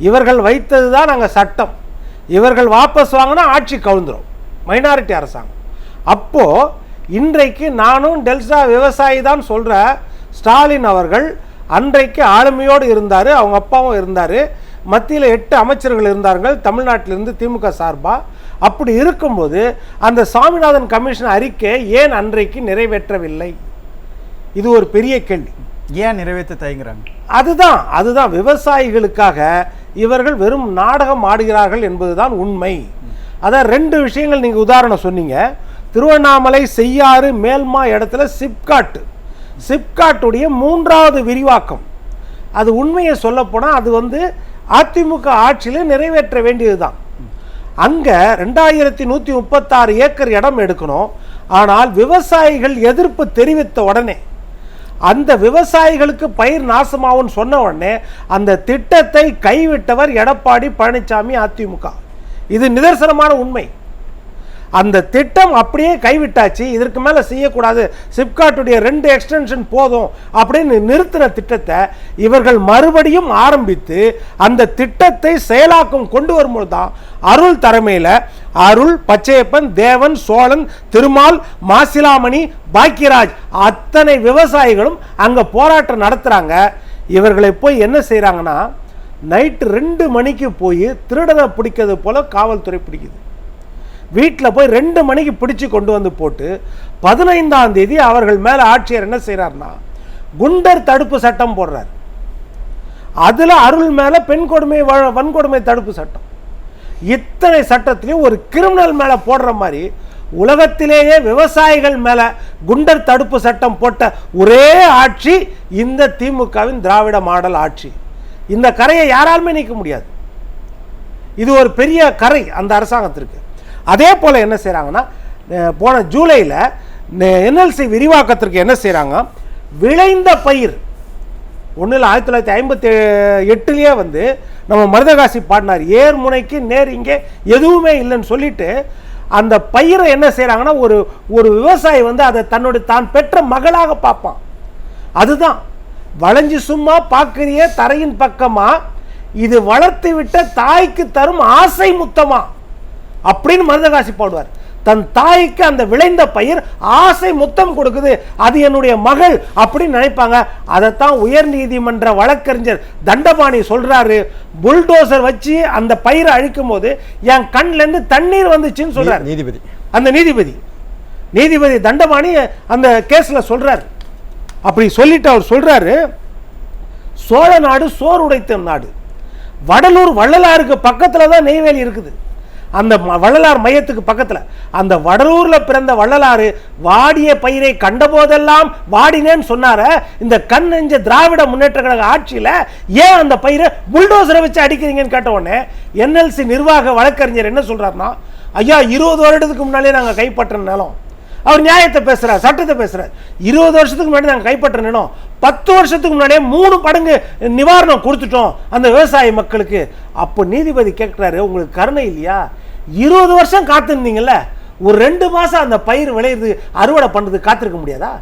இவர்கள் வைத்தது தான் நாங்கள் சட்டம். இவர்கள் வாபஸ் வாங்கினா ஆட்சி கவுந்துரும், மைனாரிட்டி அரசாங்கம். அப்போது இன்றைக்கு நானும் டெல்டா விவசாயி தான் சொல்கிற ஸ்டாலின் அவர்கள் அன்றைக்கு ஆளுமையோடு இருந்தார். அவங்க அப்பாவும் இருந்தார். மத்தியில் 8 அமைச்சர்கள் இருந்தார்கள் தமிழ்நாட்டிலிருந்து திமுக சார்பாக. அப்படி இருக்கும்போது அந்த சாமிநாதன் கமிஷன் அறிக்கை ஏன் அன்றைக்கு நிறைவேற்றவில்லை? இது ஒரு பெரிய கேள்வி. ஏன் நிறைவேற்ற தயங்குறாங்க? அதுதான் விவசாயிகளுக்காக இவர்கள் வெறும் நாடகம் ஆடுகிறார்கள் என்பதுதான் உண்மை. அதான் 2 விஷயங்கள் நீங்கள் உதாரணம் சொன்னீங்க. திருவண்ணாமலை செய்யாறு மேல்மா இடத்துல சிப்காட்டுடைய 3வது விரிவாக்கம். அது உண்மையை சொல்லப்போனால் அது வந்து அதிமுக ஆட்சியில் நிறைவேற்ற வேண்டியது தான். அங்கே 2136 ஏக்கர் இடம் எடுக்கணும். ஆனால் விவசாயிகள் எதிர்ப்பு தெரிவித்த உடனே, அந்த விவசாயிகளுக்கு பயிர் நாசமாகும்னு சொன்ன உடனே அந்த திட்டத்தை கைவிட்டவர் எடப்பாடி பழனிசாமி, அதிமுக. இது நிதர்சனமான உண்மை. அந்த திட்டம் அப்படியே கைவிட்டாச்சு. இதற்கு மேலே செய்யக்கூடாது, சிப்காட்டுடைய 2 எக்ஸ்டென்ஷன் போதும் அப்படின்னு நிறுத்தின திட்டத்தை இவர்கள் மறுபடியும் ஆரம்பித்து அந்த திட்டத்தை செயலாக்கம் கொண்டு வரும்போது தான் அருள் தலைமையில் அருள், பச்சையப்பன், தேவன், சோழன், திருமால், மாசிலாமணி, பாக்கியராஜ் அத்தனை விவசாயிகளும் அங்கே போராட்டம் நடத்துகிறாங்க. இவர்களை போய் என்ன செய்கிறாங்கன்னா, நைட்டு 2 மணிக்கு போய் திருடனை பிடிக்கிறது போல காவல்துறை பிடிக்குது. வீட்டில் போய் 2 மணிக்கு பிடிச்சு கொண்டு வந்து போட்டு 15ஆம் தேதி அவர்கள் மேலே ஆட்சியர் என்ன செய்கிறார்னா குண்டர் தடுப்பு சட்டம் போடுறார். அதில் அருள் மேலே பெண் கொடுமை வன்கொடுமை தடுப்பு சட்டம். இத்தனை சட்டத்திலையும் ஒரு கிரிமினல் மேலே போடுற மாதிரி உலகத்திலேயே விவசாயிகள் மேலே குண்டர் தடுப்பு சட்டம் போட்ட ஒரே ஆட்சி இந்த திமுகவின் திராவிட மாடல் ஆட்சி. இந்த கரையை யாராலுமே நீக்க முடியாது. இது ஒரு பெரிய கரை அந்த அரசாங்கத்திற்கு. அதே போல் என்ன செய்கிறாங்கன்னா, போன ஜூலையில் என்எல்சி விரிவாக்கத்திற்கு என்ன செய்கிறாங்க, விளைந்த பயிர் ஒன்றில் 1958 வந்து நம்ம மருதகாசி பாடினார், ஏர்முனைக்கு நேர் இங்கே எதுவுமே இல்லைன்னு சொல்லிட்டு அந்த பயிரை என்ன செய்கிறாங்கன்னா, ஒரு விவசாயி வந்து அதை தான் பெற்ற மகளாக பார்ப்பான். அதுதான் வளைஞ்சு சும்மா பார்க்குறிய தரையின் பக்கமாக இது வளர்த்து விட்ட தாய்க்கு தரும் ஆசை முத்தமா அப்படின்னு மருதகாசி பாடுவார். தன் தாய்க்கு அந்த விளைந்த பயிர் ஆசை முத்தம் கொடுக்குது, அது என்னுடைய மகள் அப்படின்னு நினைப்பாங்க. அதைத்தான் உயர் நீதிமன்ற வழக்கறிஞர் தண்டபாணி சொல்றாரு. புல்டோசர் வச்சு அந்த பயிரை அழிக்கும் போது என் கண்ல இருந்து தண்ணீர் வந்துச்சுன்னு சொல்றாரு நீதிபதி. அந்த நீதிபதி தண்டபாணி அந்த கேஸ்ல சொல்றாரு. அப்படி சொல்லிட்டு அவர் சொல்றாரு, சோழ நாடு சோறு உடைத்த நாடு. வடலூர் வள்ளலாருக்கு பக்கத்துல தான் நெய்வேலி இருக்குது. அந்த வள்ளலார் மையத்துக்கு பக்கத்துல அந்த வடலூர்ல பிறந்த வள்ளலாறு வாடிய பயிரை கண்டபோதெல்லாம் வாடினேன்னு சொன்னார. இந்த கண் நெஞ்ச திராவிட முன்னேற்ற கழக ஆட்சியில ஏன் அந்த பயிரை புல்டோசரை வச்சு அடிக்கிறீங்கன்னு கேட்ட உடனே என்எல்சி நிர்வாக வழக்கறிஞர் என்ன சொல்றாருன்னா, ஐயா 20 வருடத்துக்கு முன்னாலே நாங்க கைப்பற்ற நிலம். அவர் நியாயத்தை பேசுறார், சட்டத்தை பேசுறார். 20 வருஷத்துக்கு முன்னாடி நாங்கள் கைப்பற்ற நிலம், 10 வருஷத்துக்கு முன்னாடியே 3 மடங்கு நிவாரணம் கொடுத்துட்டோம் அந்த விவசாய மக்களுக்கு. அப்போ நீதிபதி கேட்கிறாரு, உங்களுக்கு கருணை இல்லையா? 20 வருஷம் காத்திருந்தீங்கல்ல, ஒரு 2 மாசம் அந்த பயிர் விளையிறது அறுவடை பண்றது காத்திருக்க முடியாதா?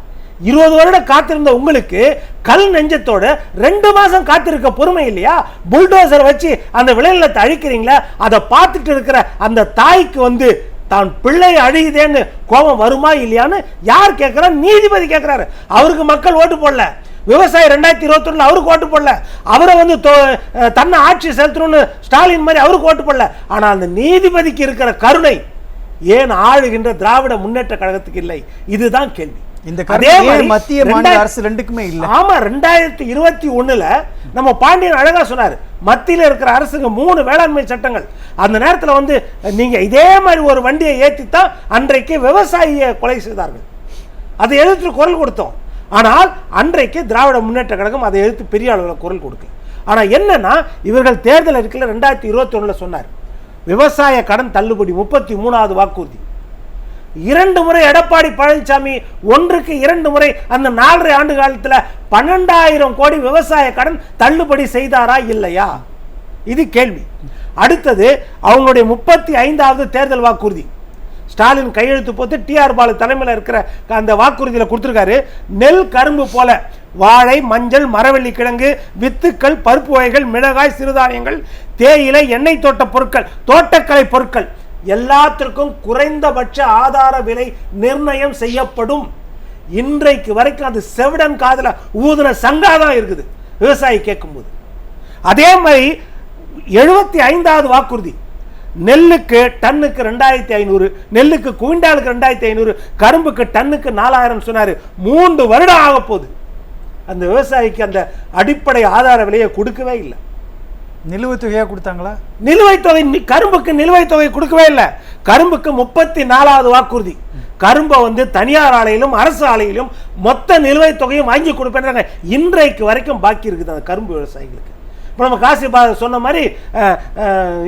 20 வருடம் காத்திருந்த உங்களுக்கு கல் நெஞ்சத்தோட 2 மாசம் காத்திருக்க பொறுமை இல்லையா? புல்டோசர் வச்சு அந்த விளைநிலத்தை அழிக்கிறீங்களா? அதை பார்த்துட்டு இருக்கிற அந்த தாய்க்கு தான் பிள்ளை அழியுதேன்னு கோபம் வருமா இல்லையான்னு யார் கேட்கிறா? நீதிபதி கேட்கிறாரு. அவருக்கு மக்கள் ஓட்டு போடல. விவசாயி 2021 அவருக்கு ஓட்டு போடல. அவரை தன்னை ஆட்சி செலுத்தணும்னு ஸ்டாலின் மாதிரி அவருக்கு ஓட்டு போடல. ஆனா அந்த நீதிபதிக்கு இருக்கிற கருணை ஏன் ஆளுகின்ற திராவிட முன்னேற்ற கழகத்துக்கு இல்லை? இதுதான் கேள்வி. இந்த கருணை மத்திய மாநில அரசு ரெண்டுக்குமே இல்லை. ஆமா, 2021 நம்ம பாண்டியன் அழகா சொன்னார், மத்தியில் இருக்கிற அரசுக்கு 3 வேளாண்மை சட்டங்கள். அந்த நேரத்தில் நீங்க இதே மாதிரி ஒரு வண்டியை ஏற்றித்தான் அன்றைக்கு விவசாயியை கொலை செய்தார்கள். அதை எதிர்த்து குரல் கொடுத்தோம். ஆனால் அன்றைக்கு திராவிட முன்னேற்ற கழகம் அதை எதிர்த்து பெரிய அளவில் குரல் கொடுக்கல. ஆனா என்னன்னா, இவர்கள் தேர்தல் அறிக்கையில் 2021 சொன்னார், விவசாய கடன் தள்ளுபடி 33வது வாக்குறுதி. 2 முறை எடப்பாடி பழனிசாமி 1க்கு 2 முறை அந்த 4.5 ஆண்டு காலத்தில் 12,000 கோடி விவசாய கடன் தள்ளுபடி செய்தாரா இல்லையா? இது கேள்வி. அடுத்தது அவங்களுடைய 35வது தேர்தல் வாக்குறுதி. ஸ்டாலின் கையெழுத்து போட்டு டிஆர் பாலு தலைமையில் இருக்கிற அந்த வாக்குறுதியில் கொடுத்திருக்காரு, நெல் கரும்பு போல வாழை, மஞ்சள், மரவள்ளி கிழங்கு, வித்துக்கள், பருப்பு வகைகள், மிளகாய், சிறுதானியங்கள், தேயிலை, எண்ணெய் தோட்ட பொருட்கள், தோட்டக்கலை பொருட்கள் எல்லாத்திற்கும் குறைந்தபட்ச ஆதார விலை நிர்ணயம் செய்யப்படும். இன்றைக்கு வரைக்கும் அது செவிடன் காதல ஊதுன சங்காதான் இருக்குது விவசாயி கேட்கும்போது. அதே மாதிரி 75வது வாக்குறுதி, நெல்லுக்கு டன்னுக்கு 2500, நெல்லுக்கு குவிண்டாலுக்கு 2500, கரும்புக்கு டன்னுக்கு 4000 சொன்னாரு. 3 வருடம் ஆக போகுது. அந்த விவசாயிக்கு அந்த அடிப்படை ஆதார விலையை கொடுக்கவே இல்லை. நிலுவைத் தொகையா கொடுத்தாங்களா? நிலுவைத் தொகை, கரும்புக்கு நிலுவைத் தொகை கொடுக்கவே இல்லை. கரும்புக்கு 34வது வாக்குறுதி, கரும்பை தனியார் ஆலையிலும் அரசு ஆலையிலும் மொத்த நிலுவைத் தொகையும் வாங்கி கொடுப்பேன். இன்றைக்கு வரைக்கும் பாக்கி இருக்குது அந்த கரும்பு விவசாயிகளுக்கு. இப்போ நம்ம காசி சொன்ன மாதிரி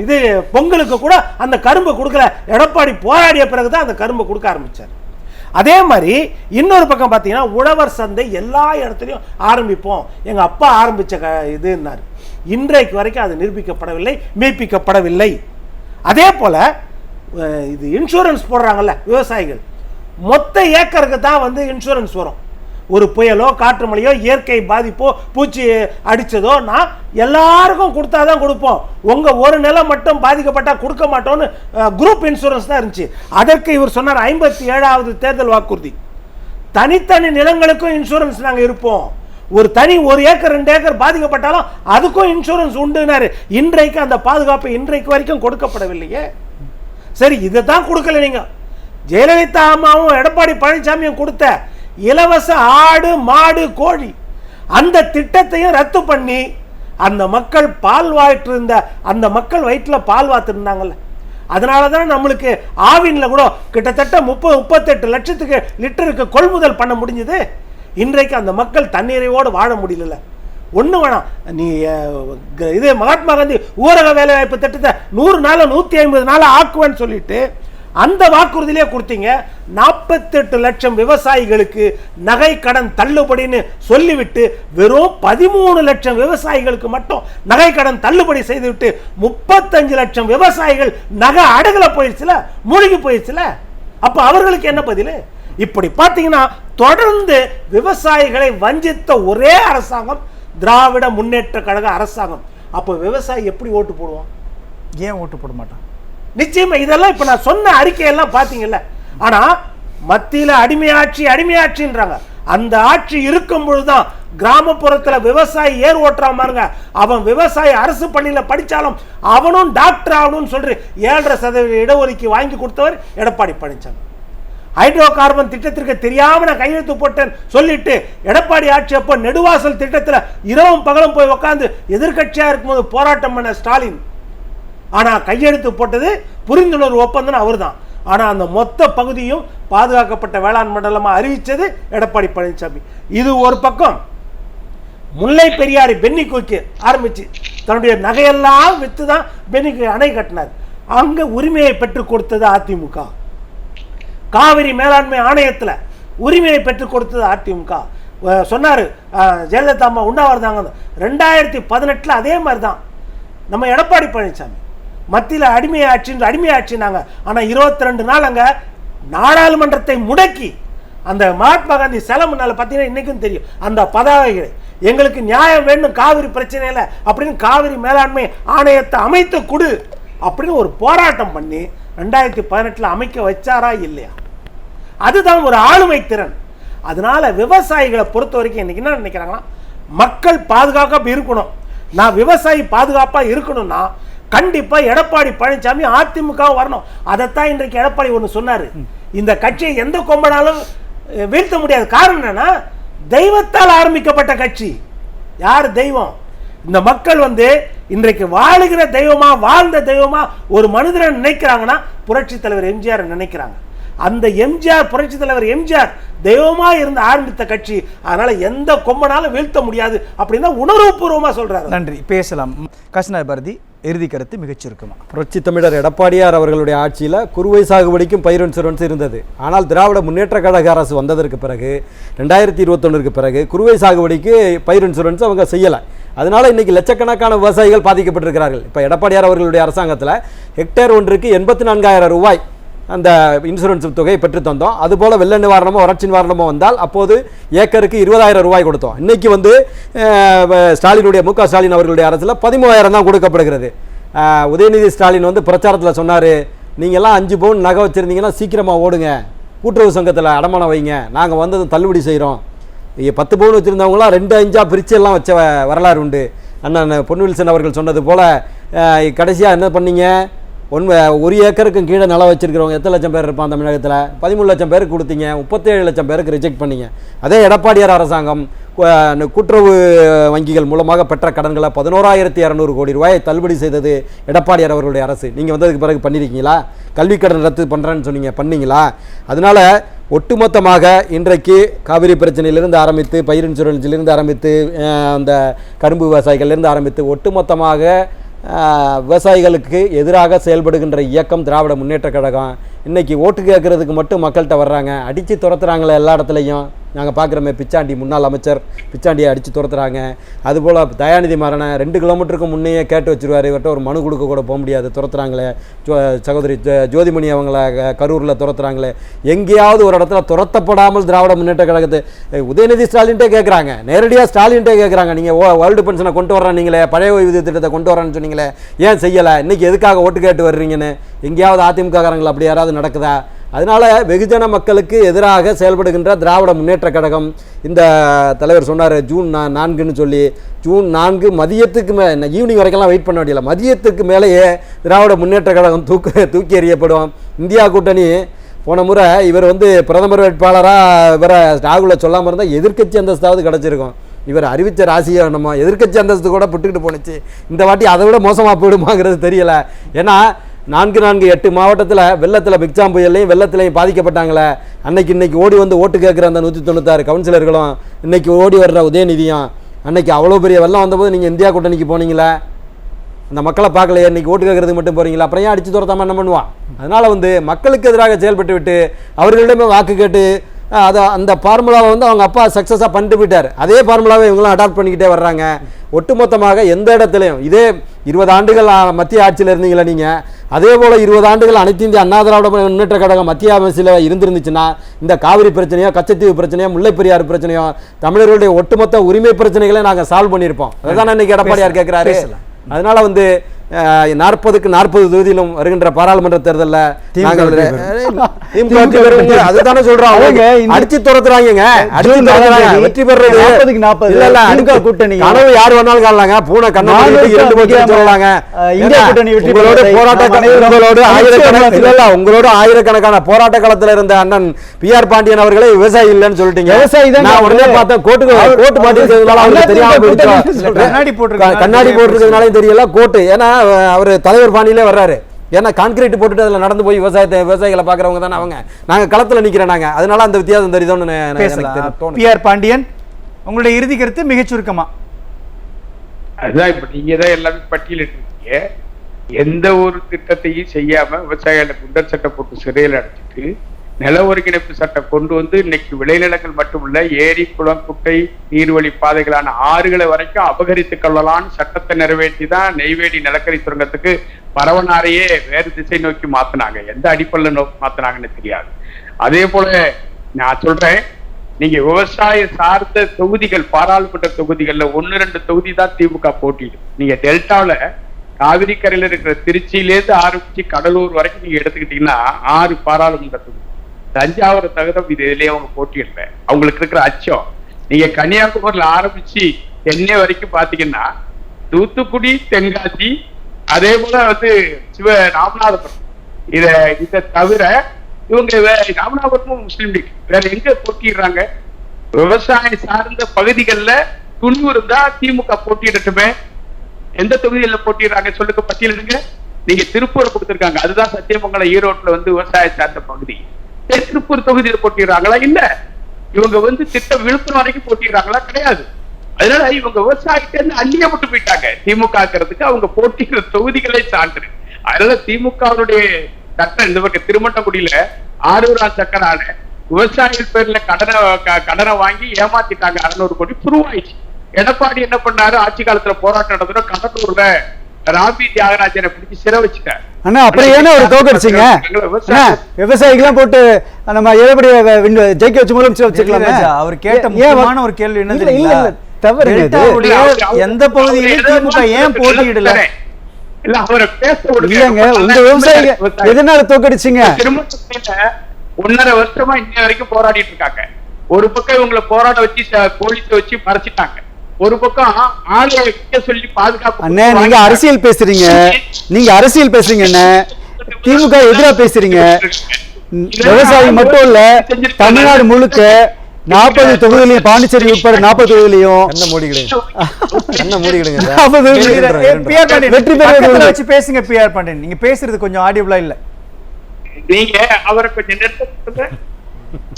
இது பொங்கலுக்கு கூட அந்த கரும்பை கொடுக்கல. எடப்பாடி போராடிய பிறகுதான் அந்த கரும்பை கொடுக்க ஆரம்பிச்சார். அதே மாதிரி இன்னொரு பக்கம் பார்த்தீங்கன்னா, உழவர் சந்தை எல்லா இடத்துலையும் ஆரம்பிப்போம், எங்க அப்பா ஆரம்பிச்ச இதுன்னாரு. இன்றைக்கு வரைக்கும் அது நிரூபிக்கப்படவில்லை, மெய்ப்பிக்கப்படவில்லை. அதே போல இது இன்சூரன்ஸ் போடுறாங்கல்ல விவசாயிகள், மொத்த ஏக்கருக்கு தான் இன்சூரன்ஸ் வரும். ஒரு புயலோ காற்று மழையோ இயற்கை பாதிப்போ பூச்சி அடிச்சதோனா எல்லாருக்கும் கொடுத்தாதான் கொடுப்போம், உங்க ஒரு நிலம் மட்டும் பாதிக்கப்பட்டா கொடுக்க மாட்டோம்னு குரூப் இன்சூரன்ஸ் தான் இருந்துச்சு. அதற்கு இவர் சொன்னார் 57வது தேர்தல் வாக்குறுதி, தனித்தனி நிலங்களுக்கும் இன்சூரன்ஸ் நாங்க இருப்போம், ஒரு தனி 1 ஏக்கர் 2 ஏக்கர் பாதிக்கப்பட்டாலும் அதுக்கும் இன்சூரன்ஸ் உண்டுனாரு. இன்றைக்கு அந்த பாதுகாப்பு இன்றைக்கு வரைக்கும் கொடுக்கப்படவில்லையே. சரி, இதை தான் கொடுக்கல. நீங்க ஜெயலலிதா அம்மாவும் எடப்பாடி பழனிசாமியும் கொடுத்த இலவச ஆடு மாடு கோழி அந்த திட்டத்தையும் ரத்து பண்ணி அந்த மக்கள் பால் வாய்ட்டு இருந்த அந்த மக்கள் வயிற்றுல பால் வாத்திருந்தாங்கல்ல, அதனாலதான் நம்மளுக்கு ஆவின்ல கூட கிட்டத்தட்ட 30-38 லட்சத்துக்கு லிட்டருக்கு கொள்முதல் பண்ண முடிஞ்சது. இன்றைக்கு அந்த மக்கள் தண்ணீரையோடு வாழ முடியல. ஒண்ணு வேணாம், நீ இது மகாத்மா காந்தி ஊரக வேலை வாய்ப்பு திட்டத்தை 100 நாள் 150 நாள் ஆக்குவேன்னு சொல்லிட்டு அந்த வாக்குறுதியிலே கொடுத்தீங்க. 48 லட்சம் விவசாயிகளுக்கு நகை கடன் தள்ளுபடின்னு சொல்லிவிட்டு வெறும் 13 லட்சம் விவசாயிகளுக்கு மட்டும் நகை கடன் தள்ளுபடி செய்துவிட்டு 35 லட்சம் விவசாயிகள் நகை அடகுல போயிடுச்சுல, மூழ்கி போயிடுச்சுல. அப்ப அவர்களுக்கு என்ன பதில்? இப்படி பார்த்தீங்கன்னா தொடர்ந்து விவசாயிகளை வஞ்சித்த ஒரே அரசாங்கம் திராவிட முன்னேற்ற கழக அரசாங்கம். அப்போ விவசாயி எப்படி ஓட்டு போடுவான்? ஏன் ஓட்டு போட மாட்டான்? நிச்சயமா இதெல்லாம் இப்ப நான் சொன்ன அறிக்கையெல்லாம் பாத்தீங்கல்ல. ஆனா மத்தியில அடிமையாட்சின்றாங்க. அந்த ஆட்சி இருக்கும் பொழுதுதான் கிராமப்புறத்துல விவசாயி ஏர் ஓட்டுறான் பாருங்க, அவன் விவசாயி அரசு பள்ளியில படிச்சாலும் அவனும் டாக்டர் ஆகணும்னு சொல்ற 7.5% இடஒதுக்கீடு வாங்கி கொடுத்தவர் எடப்பாடி பழனிசாமி. ஹைட்ரோ கார்பன் திட்டத்திற்கு தெரியாம நான் கையெழுத்து போட்டேன் சொல்லிட்டு எடப்பாடி ஆட்சி அப்ப நெடுவாசல் திட்டத்துல இரவும் பகலும் போய் உட்கார்ந்து எதிர்கட்சியா இருக்கும்போது போராட்டம் பண்ண ஸ்டாலின். ஆனா கையெழுத்து போட்டது புரிந்துணர்வு ஒப்பந்தம் அவர்தான். ஆனா அந்த மொத்த பகுதியும் பாதுகாக்கப்பட்ட வேளாண் மண்டலமா அறிவிச்சது எடப்பாடி பழனிசாமி. இது ஒரு பக்கம். முல்லை பெரியாறு பென்னிக்குய்க்கு ஆரம்பிச்சு தன்னுடைய நகையெல்லாம் வித்துதான் பென்னிக்கு அணை கட்டினார். அங்க உரிமையை பெற்றுக் கொடுத்தது அதிமுக. காவிரி மேலாண்மை ஆணையத்துல உரிமையை பெற்றுக் கொடுத்தது அதிமுக. சொன்னாரு ஜெயலலிதா அம்மா உண்ணாவிரதாங்க. 2018 அதே மாதிரிதான் நம்ம எடப்பாடி பழனிசாமி மத்தியில் அடிமையாட்சினாங்க. ஆனா 22 நாள் அங்க நாடாளுமன்றத்தை முடக்கி அந்த மகாத்மா காந்தி சிலை முன்னால பார்த்தீங்கன்னா இன்னைக்கும் தெரியும் அந்த பதாகைகளை, எங்களுக்கு நியாயம் வேண்டும் காவிரி பிரச்சனையில அப்படின்னு காவிரி மேலாண்மை ஆணையத்தை அமைத்து கொடு அப்படின்னு ஒரு போராட்டம் பண்ணி 2018 அமைக்க வச்சாரா இல்லையா? அதுதான் ஒரு ஆளுமை திறன். அதனால விவசாயிகளை பொறுத்த வரைக்கும் இன்னைக்கு என்ன நினைக்கிறாங்கன்னா, மக்கள் பாதுகாப்பா இருக்கணும். நான் விவசாயி பாதுகாப்பா இருக்கணும்னா கண்டிப்பா எடப்பாடி பழனிசாமி அதிமுக வரணும். அதைத்தான் இன்றைக்கு எடப்பாடி ஒன்று சொன்னாரு, இந்த கட்சியை எந்த கொம்பனாலும் வீழ்த்த முடியாது. காரணம் என்னன்னா, தெய்வத்தால் ஆரம்பிக்கப்பட்ட கட்சி. யார் தெய்வம்? இந்த மக்கள் இன்றைக்கு வாழுகிற தெய்வமா, வாழ்ந்த தெய்வமா ஒரு மனிதரை நினைக்கிறாங்கன்னா புரட்சி தலைவர் எம்ஜிஆர் நினைக்கிறாங்க. அந்த எம்ஜிஆர், புரட்சி தலைவர் எம்ஜிஆர் தெய்வமா இருந்து ஆரம்பித்த கட்சி. அதனால எந்த கொம்பனாலும் வீழ்த்த முடியாது அப்படின்னு உணர்வுபூர்வமா சொல்றாரு. நன்றி. பேசலாம். காசிநாத பாரதி, இறுதி கருத்து மிகச் சுருக்கமா. புரட்சி தமிழர் எடப்பாடியார் அவர்களுடைய ஆட்சியில் குறுவை சாகுபடிக்கும் பயிர் இன்சூரன்ஸ் இருந்தது. ஆனால் திராவிட முன்னேற்ற கழக அரசு வந்ததற்கு பிறகு 2021க்கு பிறகு குறுவை சாகுபடிக்கு பயிர் இன்சூரன்ஸ் அவங்க செய்யலை. அதனால இன்னைக்கு லட்சக்கணக்கான விவசாயிகள் பாதிக்கப்பட்டிருக்கிறார்கள். இப்போ எடப்பாடியார் அவர்களுடைய அரசாங்கத்தில் ஹெக்டேர் ஒன்றுக்கு 84,000 ரூபாய் அந்த இன்சூரன்ஸ் தொகையை பெற்று தந்தோம். அதுபோல் வெள்ள நிவாரணமோ வறட்சி நிவாரணமோ வந்தால் அப்போது ஏக்கருக்கு 20,000 ரூபாய் கொடுத்தோம். இன்னைக்கு ஸ்டாலினுடைய முக ஸ்டாலின் அவர்களுடைய அரசில் 13,000 தான் கொடுக்கப்படுகிறது. உதயநிதி ஸ்டாலின் பிரச்சாரத்தில் சொன்னார், நீங்கள்லாம் 5 பவுன் நகை வச்சுருந்தீங்கன்னா சீக்கிரமாக ஓடுங்க, கூட்டுறவு சங்கத்தில் அடமானம் வைங்க, நாங்கள் வந்தது தள்ளுபடி செய்கிறோம். 10 பவுன் வச்சுருந்தவங்களாம் 2-5 பிரித்து எல்லாம் வச்ச வரலாறு உண்டு. அண்ணன் பொன்வில்சன் அவர்கள் சொன்னது போல் கடைசியாக என்ன பண்ணீங்க, 1 ஏக்கருக்கு கீழே நிலம் வச்சிருக்கிறவங்க எத்தனை லட்சம் பேர் இருப்பான் தமிழகத்தில்? 13 லட்சம் பேருக்கு கொடுத்தீங்க, 37 லட்சம் பேருக்கு ரிஜெக்ட் பண்ணீங்க. அதே எடப்பாடியார் அரசாங்கம் கூட்டுறவு வங்கிகள் மூலமாக பெற்ற கடன்களை 11,200 கோடி ரூபாயை தள்ளுபடி செய்தது எடப்பாடியார் அவர்களுடைய அரசு. நீங்கள் வந்ததுக்கு பிறகு பண்ணியிருக்கீங்களா? கல்வி கடன் ரத்து பண்ணுறேன்னு சொன்னீங்க, பண்ணீங்களா? அதனால ஒட்டுமொத்தமாக இன்றைக்கு காவிரி பிரச்சனையிலிருந்து ஆரம்பித்து, பயிர் இன்சூரன்ஸிலிருந்து ஆரம்பித்து, அந்த கரும்பு விவசாயிகளிலிருந்து ஆரம்பித்து ஒட்டுமொத்தமாக விவசாயிகளுக்கு எதிராக செயல்படுகின்ற இயக்கம் திராவிட முன்னேற்ற கழகம். இன்றைக்கி ஓட்டு கேட்குறதுக்கு மட்டும் மக்கள்கிட்ட வர்றாங்க, அடித்து துரத்துறாங்களே எல்லா இடத்துலையும். நாங்கள் பார்க்குறோமே, பிச்சாண்டி முன்னாள் அமைச்சர் பிச்சாண்டியை அடித்து துரத்துறாங்க. அதுபோல் தயாநிதி மாறனை 2 கிலோமீட்டருக்கு முன்னையே கேட்டு வச்சுருவார், இவர்கிட்ட ஒரு மனு கொடுக்க கூட போக முடியாது, துரத்துறாங்களே. சகோதரி ஜோதிமணி அவங்கள கரூரில் துரத்துறாங்களே. எங்கேயாவது ஒரு இடத்துல துரத்தப்படாமல் திராவிட முன்னேற்ற கழகத்தை உதயநிதி ஸ்டாலின்ட்டே கேட்குறாங்க, நேரடியாக ஸ்டாலின்ட்டே கேட்குறாங்க, நீங்கள் வேர்ல்டு பென்ஷனை கொண்டு வர்றேன் நீங்களே, பழைய ஓய்வூதிய திட்டத்தை கொண்டு வரேன்னு சொன்னீங்களே, ஏன் செய்யலை? இன்றைக்கி எதுக்காக ஓட்டு கேட்டு வர்றீங்கன்னு எங்கேயாவது அதிமுககாரங்கள் அப்படி யாராவது நடக்குதா? அதனால் வெகுஜன மக்களுக்கு எதிராக செயல்படுகின்ற திராவிட முன்னேற்ற கழகம். இந்த தலைவர் சொன்னார் ஜூன் 4ன்னு சொல்லி, ஜூன் 4 மதியத்துக்கு ஈவினிங் வரைக்கெல்லாம் வெயிட் பண்ண வேண்டியதில்லை, மதியத்துக்கு மேலேயே திராவிட முன்னேற்ற கழகம் தூக்கி எறியப்படும். இந்தியா கூட்டணி போன முறை இவர் பிரதமர் வேட்பாளராக இவரை ராகுலை சொல்லாமல் இருந்தால் எதிர்க்கட்சி அந்தஸ்தாவது கிடச்சிருக்கும். இவர் அறிவித்த ராசியை நம்ம எதிர்க்கட்சி அந்தஸ்து கூட புட்டுக்கிட்டு போணுச்சு. இந்த வாட்டி அதை விட மோசமாக போயிடுமாங்கிறது தெரியலை. ஏன்னா 4-8 மாவட்டத்தில் வெள்ளத்தில் பிக்சாம் புயல்லையும் வெள்ளத்திலையும் பாதிக்கப்பட்டாங்களே. இன்னைக்கு ஓடி ஓட்டு கேட்குற அந்த 196 கவுன்சிலர்களும் இன்னைக்கு ஓடி வர்ற உதயநிதியும், அன்னைக்கு அவ்வளோ பெரிய வெள்ளம் வந்தபோது நீங்கள் இந்தியா கூட்டணிக்கு போனீங்களே, அந்த மக்களை பார்க்கலையே, இன்றைக்கி ஓட்டு கேட்கறதுக்கு மட்டும் போகிறீங்களா? அப்புறம் ஏன் அடித்து துரத்தாமல் என்ன பண்ணுவான்? அதனால் மக்களுக்கு எதிராக செயல்பட்டு விட்டு அவர்களிடமே வாக்கு கேட்டு அதை அந்த ஃபார்முலாவை அவங்க அப்பா சக்ஸஸாக பண்ணிட்டு போயிட்டார். அதே ஃபார்முலாவை இவங்களும் அடாப்ட் பண்ணிக்கிட்டே வர்றாங்க. ஒட்டுமொத்தமாக எந்த இடத்துலையும் இதே 20 ஆண்டுகள் மத்திய ஆட்சியில் இருந்தீங்களா நீங்கள், அதே போல் 20 ஆண்டுகள் அனைத்து இந்திய அண்ணா திராவிட முன்னேற்ற கழகம் மத்திய அமைச்சில் இருந்துருந்துச்சுன்னா இந்த காவிரி பிரச்சனையோ, கச்சத்தீவு பிரச்சனையோ, முல்லை பெரியாறு பிரச்சனையோ, தமிழர்களுடைய ஒட்டுமொத்த உரிமை பிரச்சனைகளை நாங்கள் சால்வ் பண்ணியிருப்போம். அதுதான் இன்னைக்கு எடப்பாடியார் கேட்குறாரு. அதனால வந்து 40க்கு 40 தொகுதியிலும் வருகின்ற பாராளுமன்ற தேர்தலில் நாங்கள் திமுக வெற்றி பெறுவீங்க. அதுதானே சொல்றோம். அவங்க அடிச்சு துரத்துறாங்க, அடிச்சு துரத்துறாங்க. வெற்றி பெறுறது 40 இல்ல இல்ல திமுக கூட்டணி கனவு யார் வேணாலும் காணலாங்க. பூனை கண்ணாடி 2 பக்கம் சொல்லலாங்க. இந்தியா கூட்டணி வெற்றி உங்களோட உங்களோட ஆயிரக்கணக்கான போராட்ட களத்துல இருந்த அண்ணன் PR பாண்டியன் அவர்களே விவசாயி இல்லைன்னு சொல்லிட்டீங்க. விவசாயி தான். நான் உடனே பார்த்தேன் கோட்டு மாட்டிருக்கிறதுனால அவருக்கு தெரியாம போயிடுச்சு. கண்ணாடி போட்டிருக்கிறதுனாலே தெரியல கோட்டு. ஏன்னா அவர் தலைவர் பாணியிலே வர்றாரு. ஏன்னா கான்கிரீட் போட்டுட்டு அதில் நடந்து போய் விவசாயிகளை பார்க்குறவங்க தானே அவங்க. நாங்கள் களத்தில் நிற்கிறோம். நாங்கள் அதனால அந்த வித்தியாசம் தெரியுதோன்னு PR பாண்டியன், உங்களுடைய இறுதி கருத்து மிகச் சுருக்கமா? அதுதான் இப்ப நீங்க தான் எல்லாமே பட்டியலிட்டு இருக்கீங்க. எந்த ஒரு திட்டத்தையும் செய்யாம விவசாயிகளை குண்டர் சட்டம் போட்டு சிறையில் அடைச்சிட்டு நில ஒருங்கிணைப்பு சட்டம் கொண்டு வந்து இன்னைக்கு விளைநிலங்கள் மட்டுமல்ல, ஏரி, குளம், குட்டை, நீர்வழி பாதைகளான ஆறுகளை வரைக்கும் அபகரித்துக் கொள்ளலான்னு சட்டத்தை நிறைவேற்றி தான் நெய்வேலி நிலக்கரி சுரங்கத்துக்கு பரவனாரையே வேறு திசை நோக்கி மாத்தினாங்க. எந்த அடிப்படையில் நோக்கி மாத்தினாங்கன்னு தெரியாது. அதே போல நான் சொல்றேன், நீங்க விவசாய சார்ந்த தொகுதிகள் பாராளுமன்ற தொகுதிகள்ல 1-2 தொகுதி தான் திமுக போட்டியிடும். நீங்க டெல்டாவில காவிரி கரையில இருக்கிற திருச்சியிலேருந்து ஆரம்பிச்சு கடலூர் வரைக்கும் நீங்க எடுத்துக்கிட்டீங்கன்னா 6 பாராளுமன்ற தொகுதி. தஞ்சாவூர் தகுதம் இதுலயே அவங்க போட்டியிடல. அவங்களுக்கு இருக்கிற அச்சம். நீங்க கன்னியாகுமரியில ஆரம்பிச்சு சென்னை வரைக்கும் பாத்தீங்கன்னா தூத்துக்குடி, தென்காசி, அதே போல வந்து ராமநாதபுரம். இதை தவிர இவங்க ராமநாதபுரமும் முஸ்லீம் லீக் வேற எங்க போட்டிடுறாங்க? விவசாயம் சார்ந்த பகுதிகளில் துணிவு இருந்தா திமுக போட்டியிடட்டுமே. எந்த தொகுதியில போட்டிடுறாங்க சொல்லுங்க, பட்டியலிடுங்க. நீங்க திருப்பூர் கொடுத்திருக்காங்க, அதுதான் சத்தியமங்கலம், ஈரோட்டுல வந்து விவசாய சார்ந்த பகுதி. திருப்பூர் தொகுதியில் போட்டிடுறாங்களா? இல்ல. இவங்க வந்து திட்டம் விழுப்புரம் வரைக்கும் போட்டிடுறாங்களா? கிடையாது. அதனால இவங்க விவசாயத்தை அள்ளிய விட்டு போயிட்டாங்க. திமுக அவங்க போட்டிக்கிற தொகுதிகளே சான்று. அதனால திமுகவுடைய சட்டம் இந்த பக்கம் திருமட்டக்குடியில 6 சக்கரான விவசாயிகள் பேர்ல கடனை வாங்கி ஏமாத்திட்டாங்க. 600 கோடி ப்ரூவ் ஆயிடுச்சு. எடப்பாடி என்ன பண்ணாரு? ஆட்சி காலத்துல போராட்டம் நடத்துறோம், கடலூர்ல ராபி தியாகராஜனை பிடிச்சி சிறை வச்சுட்டார். அண்ணா அப்புறம் ஏன்னா ஒரு தோக்கடிச்சிங்க விவசாயிகளாம் போட்டு நம்ம எப்படி ஜெயிக்க வச்சு முதலமைச்சர் வச்சுக்கலாமே. அவர் கேட்ட முக்கியமான ஒரு கேள்வி என்ன தெரியுங்களா? தவறு எந்த பகுதியிலும் திமுக ஏன் போட்டியிடல? இல்ல அவரை பேச இல்லங்க, உங்க விவசாயிங்க எதனால தோக்கடிச்சிங்க? 1.5 வருஷமா இன்ன வரைக்கும் போராடிட்டு இருக்காங்க. ஒரு பக்கம் இவங்களை போராட வச்சு போலீஸ வச்சு மறைச்சிட்டாங்க, ஒரு பக்கம் ஆளை வைக்க சொல்லி பாதுகாப்பு. அண்ணே நீங்க அரசியல் பேசுறீங்க, நீங்க அரசியல் பேசுறீங்க அண்ணே, திமுக எதிரா பேசுறீங்க. விவசாயி மட்டும் இல்ல, தமிழ்நாடு முழுக்க 40 தொகுதியிலையும், பாண்டிச்சேரி உட்பட 40 தொகுதியிலையும் வெற்றி பெற வச்சு பேசுங்க. PR பாண்டியன், நீங்க பேசுறது கொஞ்சம் ஆடியபிளா இல்ல. நீங்க அவரை கொஞ்சம் நிறுத்த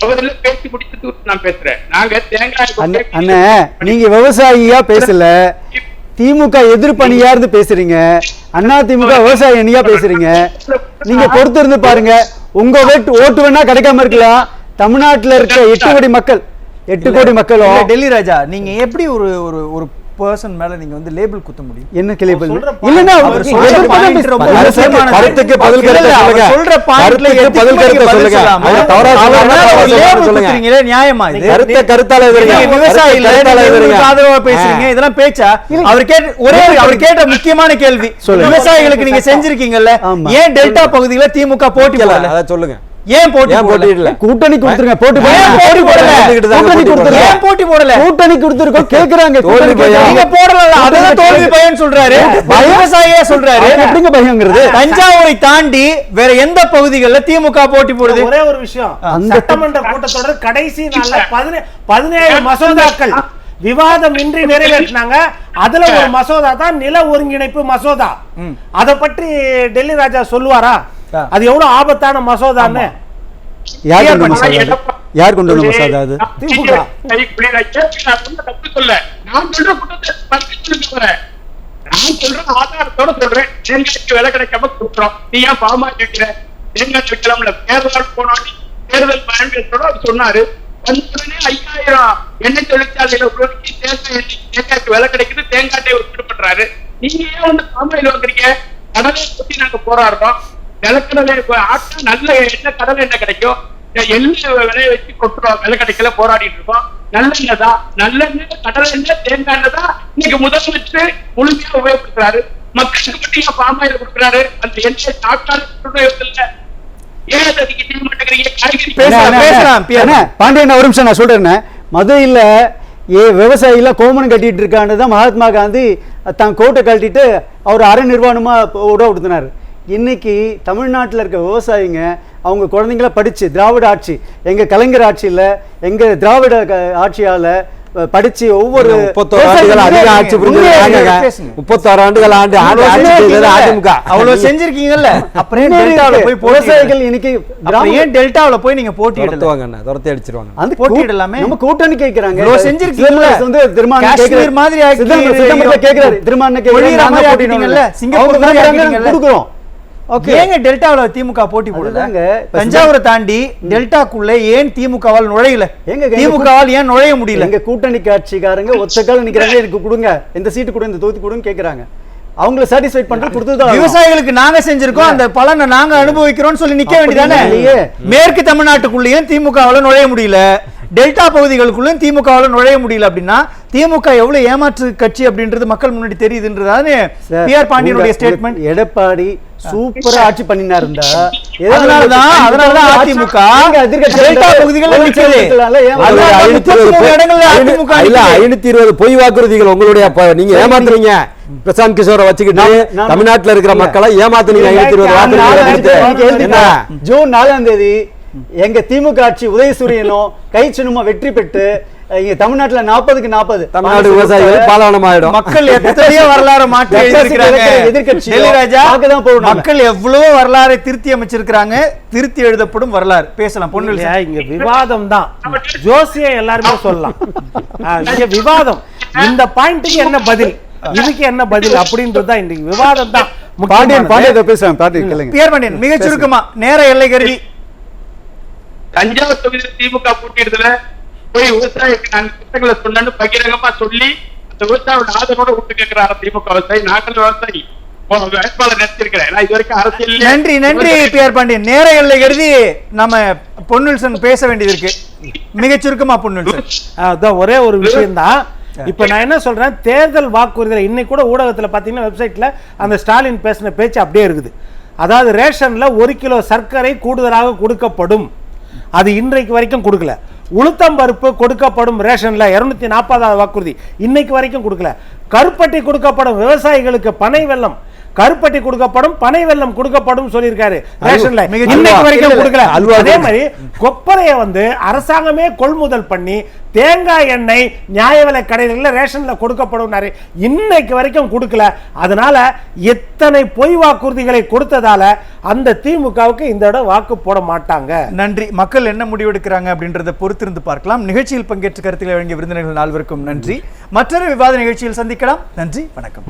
அவரெல்லாம் பேசி முடிச்சுட்டு நான் பேசுறேன். நாங்க தேங்காய் அண்ணே நீங்க விவசாயியா பேசல, திமுக எதிர்ப்பணியா இருந்து பேசுறீங்க. அண்ணா திமுக விவசாய அணியா பேசுறீங்க. நீங்க பொறுத்து இருந்து பாருங்க, உங்க ஓட்டு வேணா கிடைக்காம இருக்கலாம். தமிழ்நாட்டுல இருக்க 8 கோடி மக்களும். டெல்லி ராஜா, நீங்க எப்படி ஒரு ஒரு பர்சன் மேல நீங்க வந்து லேபிள் குத்த முடியும்? என்ன லேபிள்? இல்லனா அவர் சொல்ற பாயிண்ட் ரொம்ப முக்கியமான. கருத்துக்கு பதில் கருத்து சொல்லுங்க. சொல்ற பாயிண்ட்ல பதில் கருத்து சொல்லுங்க. அவங்க தவறா சொல்றீங்களே, நியாயமா இது? கருத்தால எதிரீங்க, விவசாயில ஆதரவா பேசுறீங்க, இதெல்லாம் பேச்சா? அவர் கேட்ட முக்கியமான கேள்வி, விவசாயிகளுக்கு நீங்க செஞ்சிருக்கீங்கல்ல, ஏன் டெல்டா பகுதியில திமுக போட்டி போடல? அத சொல்லுங்க. ஏன் போட்டியிடல? கூட்டணி கொடுத்துருங்க. போட்டி போடல. கூட்டணி கொடுத்துருக்கோம் கேக்குறாங்க. நீங்க போடல, அதுதான் தோல்வி பயன் சொல்றாரு. விவசாயியா சொல்றாரு. எப்படிங்க பயங்கிறது? தஞ்சாவூரை தாண்டி வேற எந்த பகுதிகளில் திமுக போட்டி போடுது? ஒரே ஒரு விஷயம், சட்டமன்ற கூட்டத்தொடர் கடைசி நாள்ல 17 மசோதாக்கள் விவாதம் இன்றி நிறைவேற்றினாங்க. அதுல ஒரு மசோதா தான் நில ஒருங்கிணைப்பு மசோதா. அதை பற்றி டெல்லி ராஜா சொல்லுவாரா? அது எவ்வளவு ஆபத்தான மசோதான்னு? யார் கொண்டு வந்த மசோதா? அது திமுக. நான் சொல்றேன், ஆதாரத்தோட சொல்றேன். தேங்காய்க்கு விலை கிடைக்காம கொடுக்குறோம், நீ ஏன் பாமா கேட்கிற? தேங்காய் வைக்கலாம்ல. தேர்தல் போனோம், தேர்தல் பயன்படுத்தோட அவர் சொன்னாரு. 5000 எண்ணெய் தொழிற்சாலையில உருவாக்கி தேங்காய்க்கு விலை கிடைக்குது, தேங்காய் உற்பத்தி பண்றாரு. நீங்க ஏன் வந்து பாமாயில் வாங்குறீங்க? கடலை பத்தி நாங்க போராடுறோம். நிலக்கடலை ஆட்டா நல்ல எண்ணெய், கடலை எண்ணெய் கிடைக்கும். எண்ணெய் விலையை வச்சு கொட்டுறோம், விலை கிடைக்கல, போராடிட்டு இருக்கோம். நல்லெண்ணெய் தான், நல்லெண்ணெய், கடலை எண்ணெய், தேங்காய் எண்ணெய் தான் இன்னைக்கு முதலமைச்சர் முழுமையா உபயோகப்படுத்துறாரு. மக்களுக்கு மட்டும் பாமாயில் கொடுக்குறாரு. அந்த எண்ணெய் சாப்பிட்டாலும் ஏன் அதை நீங்க செய்ய மாட்டேங்கிறீங்க? காய்கறி பாண்டியன் ஒரு நிமிஷம் நான் சொல்றேன். மதுரையில் விவசாயில கோமனம் கட்டிட்டு இருக்கான்னு தான் மகாத்மா காந்தி தான் கோட்டை கட்டிட்டு அவர் அரை நிர்வாணமா உட கொடுத்தினார். இன்னைக்கு தமிழ்நாட்டில் இருக்க விவசாயிங்க அவங்க குழந்தைங்கள படிச்சு திராவிட ஆட்சி, எங்க கலைஞர் ஆட்சியில் எங்க திராவிட ஆட்சியால படிச்சு ஒவ்வொரு 36 ஆண்டுகள் அதிக ஆட்சி புரிஞ்சிருக்காங்க. 36 ஆண்டுகள் அதிமுக அவ்வளவு செஞ்சிருக்கீங்கல்ல, அப்புறம் டெல்டாவுல போய் விவசாயிகள் இன்னைக்கு ஏன் டெல்டாவுல போய் நீங்க போட்டியிடுவாங்க, துரத்தி அடிச்சிருவாங்க. அந்த போட்டியிடலாமே, நம்ம கூட்டணி கேக்குறாங்க. இவ்வளவு செஞ்சிருக்கீங்கல்ல, வந்து திருமாவளவன் மாதிரி கேக்குறாரு, திருமாவளவன் கேக்குறாரு, சிங்கப்பூர் மாதிரி கொடுக்குறோம். ஏங்க டெல்டாவுல திமுக போட்டி போடுறாங்க? தஞ்சாவூரை தாண்டி டெல்டாக்குள்ள ஏன் திமுகவால் நுழையல? திமுகவால் ஏன் நுழைய முடியல? எங்க கூட்டணி கட்சிக்காரங்க ஒத்தக்கால நிக்கிறாங்க, எனக்கு கொடுங்க, இந்த சீட்டு கொடுங்க, இந்த தொகுதி கொடுங்க கேக்குறாங்க. அவங்களை சாட்டிஸ்ஃபை பண்றது கொடுத்துதான். விவசாயிகளுக்கு நாங்க செஞ்சிருக்கோம், அந்த பலனை நாங்க அனுபவிக்கிறோம்னு சொல்லி நிக்க வேண்டியதானே? மேற்கு தமிழ்நாட்டுக்குள்ளேயும் திமுகவால நுழைய முடியல, டெல்டா பகுதிகளுக்குள்ளும் திமுகவால நுழைய முடியல. அப்படின்னா திமுக எவ்வளவு ஏமாற்று கட்சி அப்படின்றது மக்கள் முன்னாடி தெரியுதுன்றதானே பிஆர் பாண்டியனுடைய ஸ்டேட்மெண்ட். எடப்பாடி சூப்பரா ஆட்சி பண்ணினா இருந்தா, அதனாலதான் அதிமுக டெல்டா பகுதிகளில் நிக்குது. 520 பொய் வாக்குறுதிகள் உங்களுடைய, நீங்க ஏமாத்துறீங்க. பிரசாந்த் கிஷோரை வச்சுக்கிட்டு தமிழ்நாட்டில் இருக்கிற மக்களை ஏமாத்துனீங்க. 520 ஜூன் 4ஆம் தேதி எங்க திமுக ஆட்சி உதயசூரியனும் கை சின்னமா வெற்றி பெற்று இங்க தமிழ்நாட்டுல 40க்கு 40 தமிழ்நாடு விவசாயிகள் பாலாளமாயிடும். மக்கள் எத்தனையோ வரலாறு மாற்றி எழுதியிருக்கிறாங்க. எதிர்க்கட்சி மக்கள் எவ்வளவு வரலாறை திருத்தி அமைச்சிருக்கிறாங்க. திருத்தி எழுதப்படும் வரலாறு பேசலாம். பொண்ணு இங்க விவாதம் தான், ஜோசியை எல்லாருமே சொல்லலாம். இங்க விவாதம், இந்த பாயிண்ட்டுக்கு என்ன பதில், இதுக்கு என்ன பதில் அப்படின்றதுதான் இன்றைக்கு விவாதம் தான். பாண்டியன் பேசுறாங்க. பிஆர் பாண்டியன் மிக சுருக்கமா, நேர எல்லை கருதி. தஞ்சாவூர் தொகுதியில் திமுக போட்டியிடுதுல போய் விவசாயிக்கு நாங்க திட்டங்களை சொன்னு பகிரங்கமா சொல்லி அந்த விவசாயோட ஆதரவோட விட்டு கேட்கிறாரு திமுக விவசாயி. நாங்கள் விவசாயி வேட்பாளர் நிறுத்திருக்கிறேன். இது வரைக்கும் அரசியல். நன்றி நன்றி பிஆர் பாண்டியன். நேர எல்லை கருதி நம்ம பொன்னில்சன் பேச வேண்டியது இருக்கு. மிக சுருக்கமா பொன்னில்சன். அதான் ஒரே ஒரு விஷயம் தான். இப்ப நான் என்ன சொல்றேன், தேர்தல் வாக்குறுதிகள் இன்னைக்கு கூட ஊடகத்துல பாத்தீங்கன்னா வெப்சைட்ல அந்த ஸ்டாலின் பேசின பேச்சு அப்படியே இருக்குது. அதாவது ரேஷன்ல 1 கிலோ சர்க்கரை கூடுதலாக கொடுக்கப்படும், அது இன்றைக்கு வரைக்கும் கொடுக்கல. உளுத்தம்பருப்பு கொடுக்கப்படும் ரேஷன்ல 240 வாக்குறுதி இன்னைக்கு வரைக்கும் கொடுக்கல. கருப்பட்டி கொடுக்கப்படும் விவசாயிகளுக்கு, பனை வெல்லம் கருப்பட்டி கொடுக்கப்படும், பனை வெல்லம் கொடுக்கப்படும் சொல்லியிருக்காரு ரேஷன்ல, இன்னைக்கு வரைக்கும் கொடுக்கல. அதே மாதிரி கொப்பரையை வந்து அரசாங்கமே கொள்முதல் பண்ணி தேங்காய் எண்ணெய் நியாய விலை கடைகளில் ரேஷன்ல கொடுக்கப்படும், இன்னைக்கு வரைக்கும் கொடுக்கல. அதனால எத்தனை பொய் வாக்குறுதிகளை கொடுத்ததால அந்த திமுகவுக்கு இந்த இடம் வாக்கு போட மாட்டாங்க. நன்றி. மக்கள் என்ன முடிவெடுக்கிறாங்க அப்படின்றத பொறுத்திருந்து பார்க்கலாம். நிகழ்ச்சியில் பங்கேற்ற கருத்துக்களை வழங்கிய விருந்தினர்கள் 4 நன்றி. மற்றொரு விவாத நிகழ்ச்சியில் சந்திக்கலாம். நன்றி, வணக்கம்.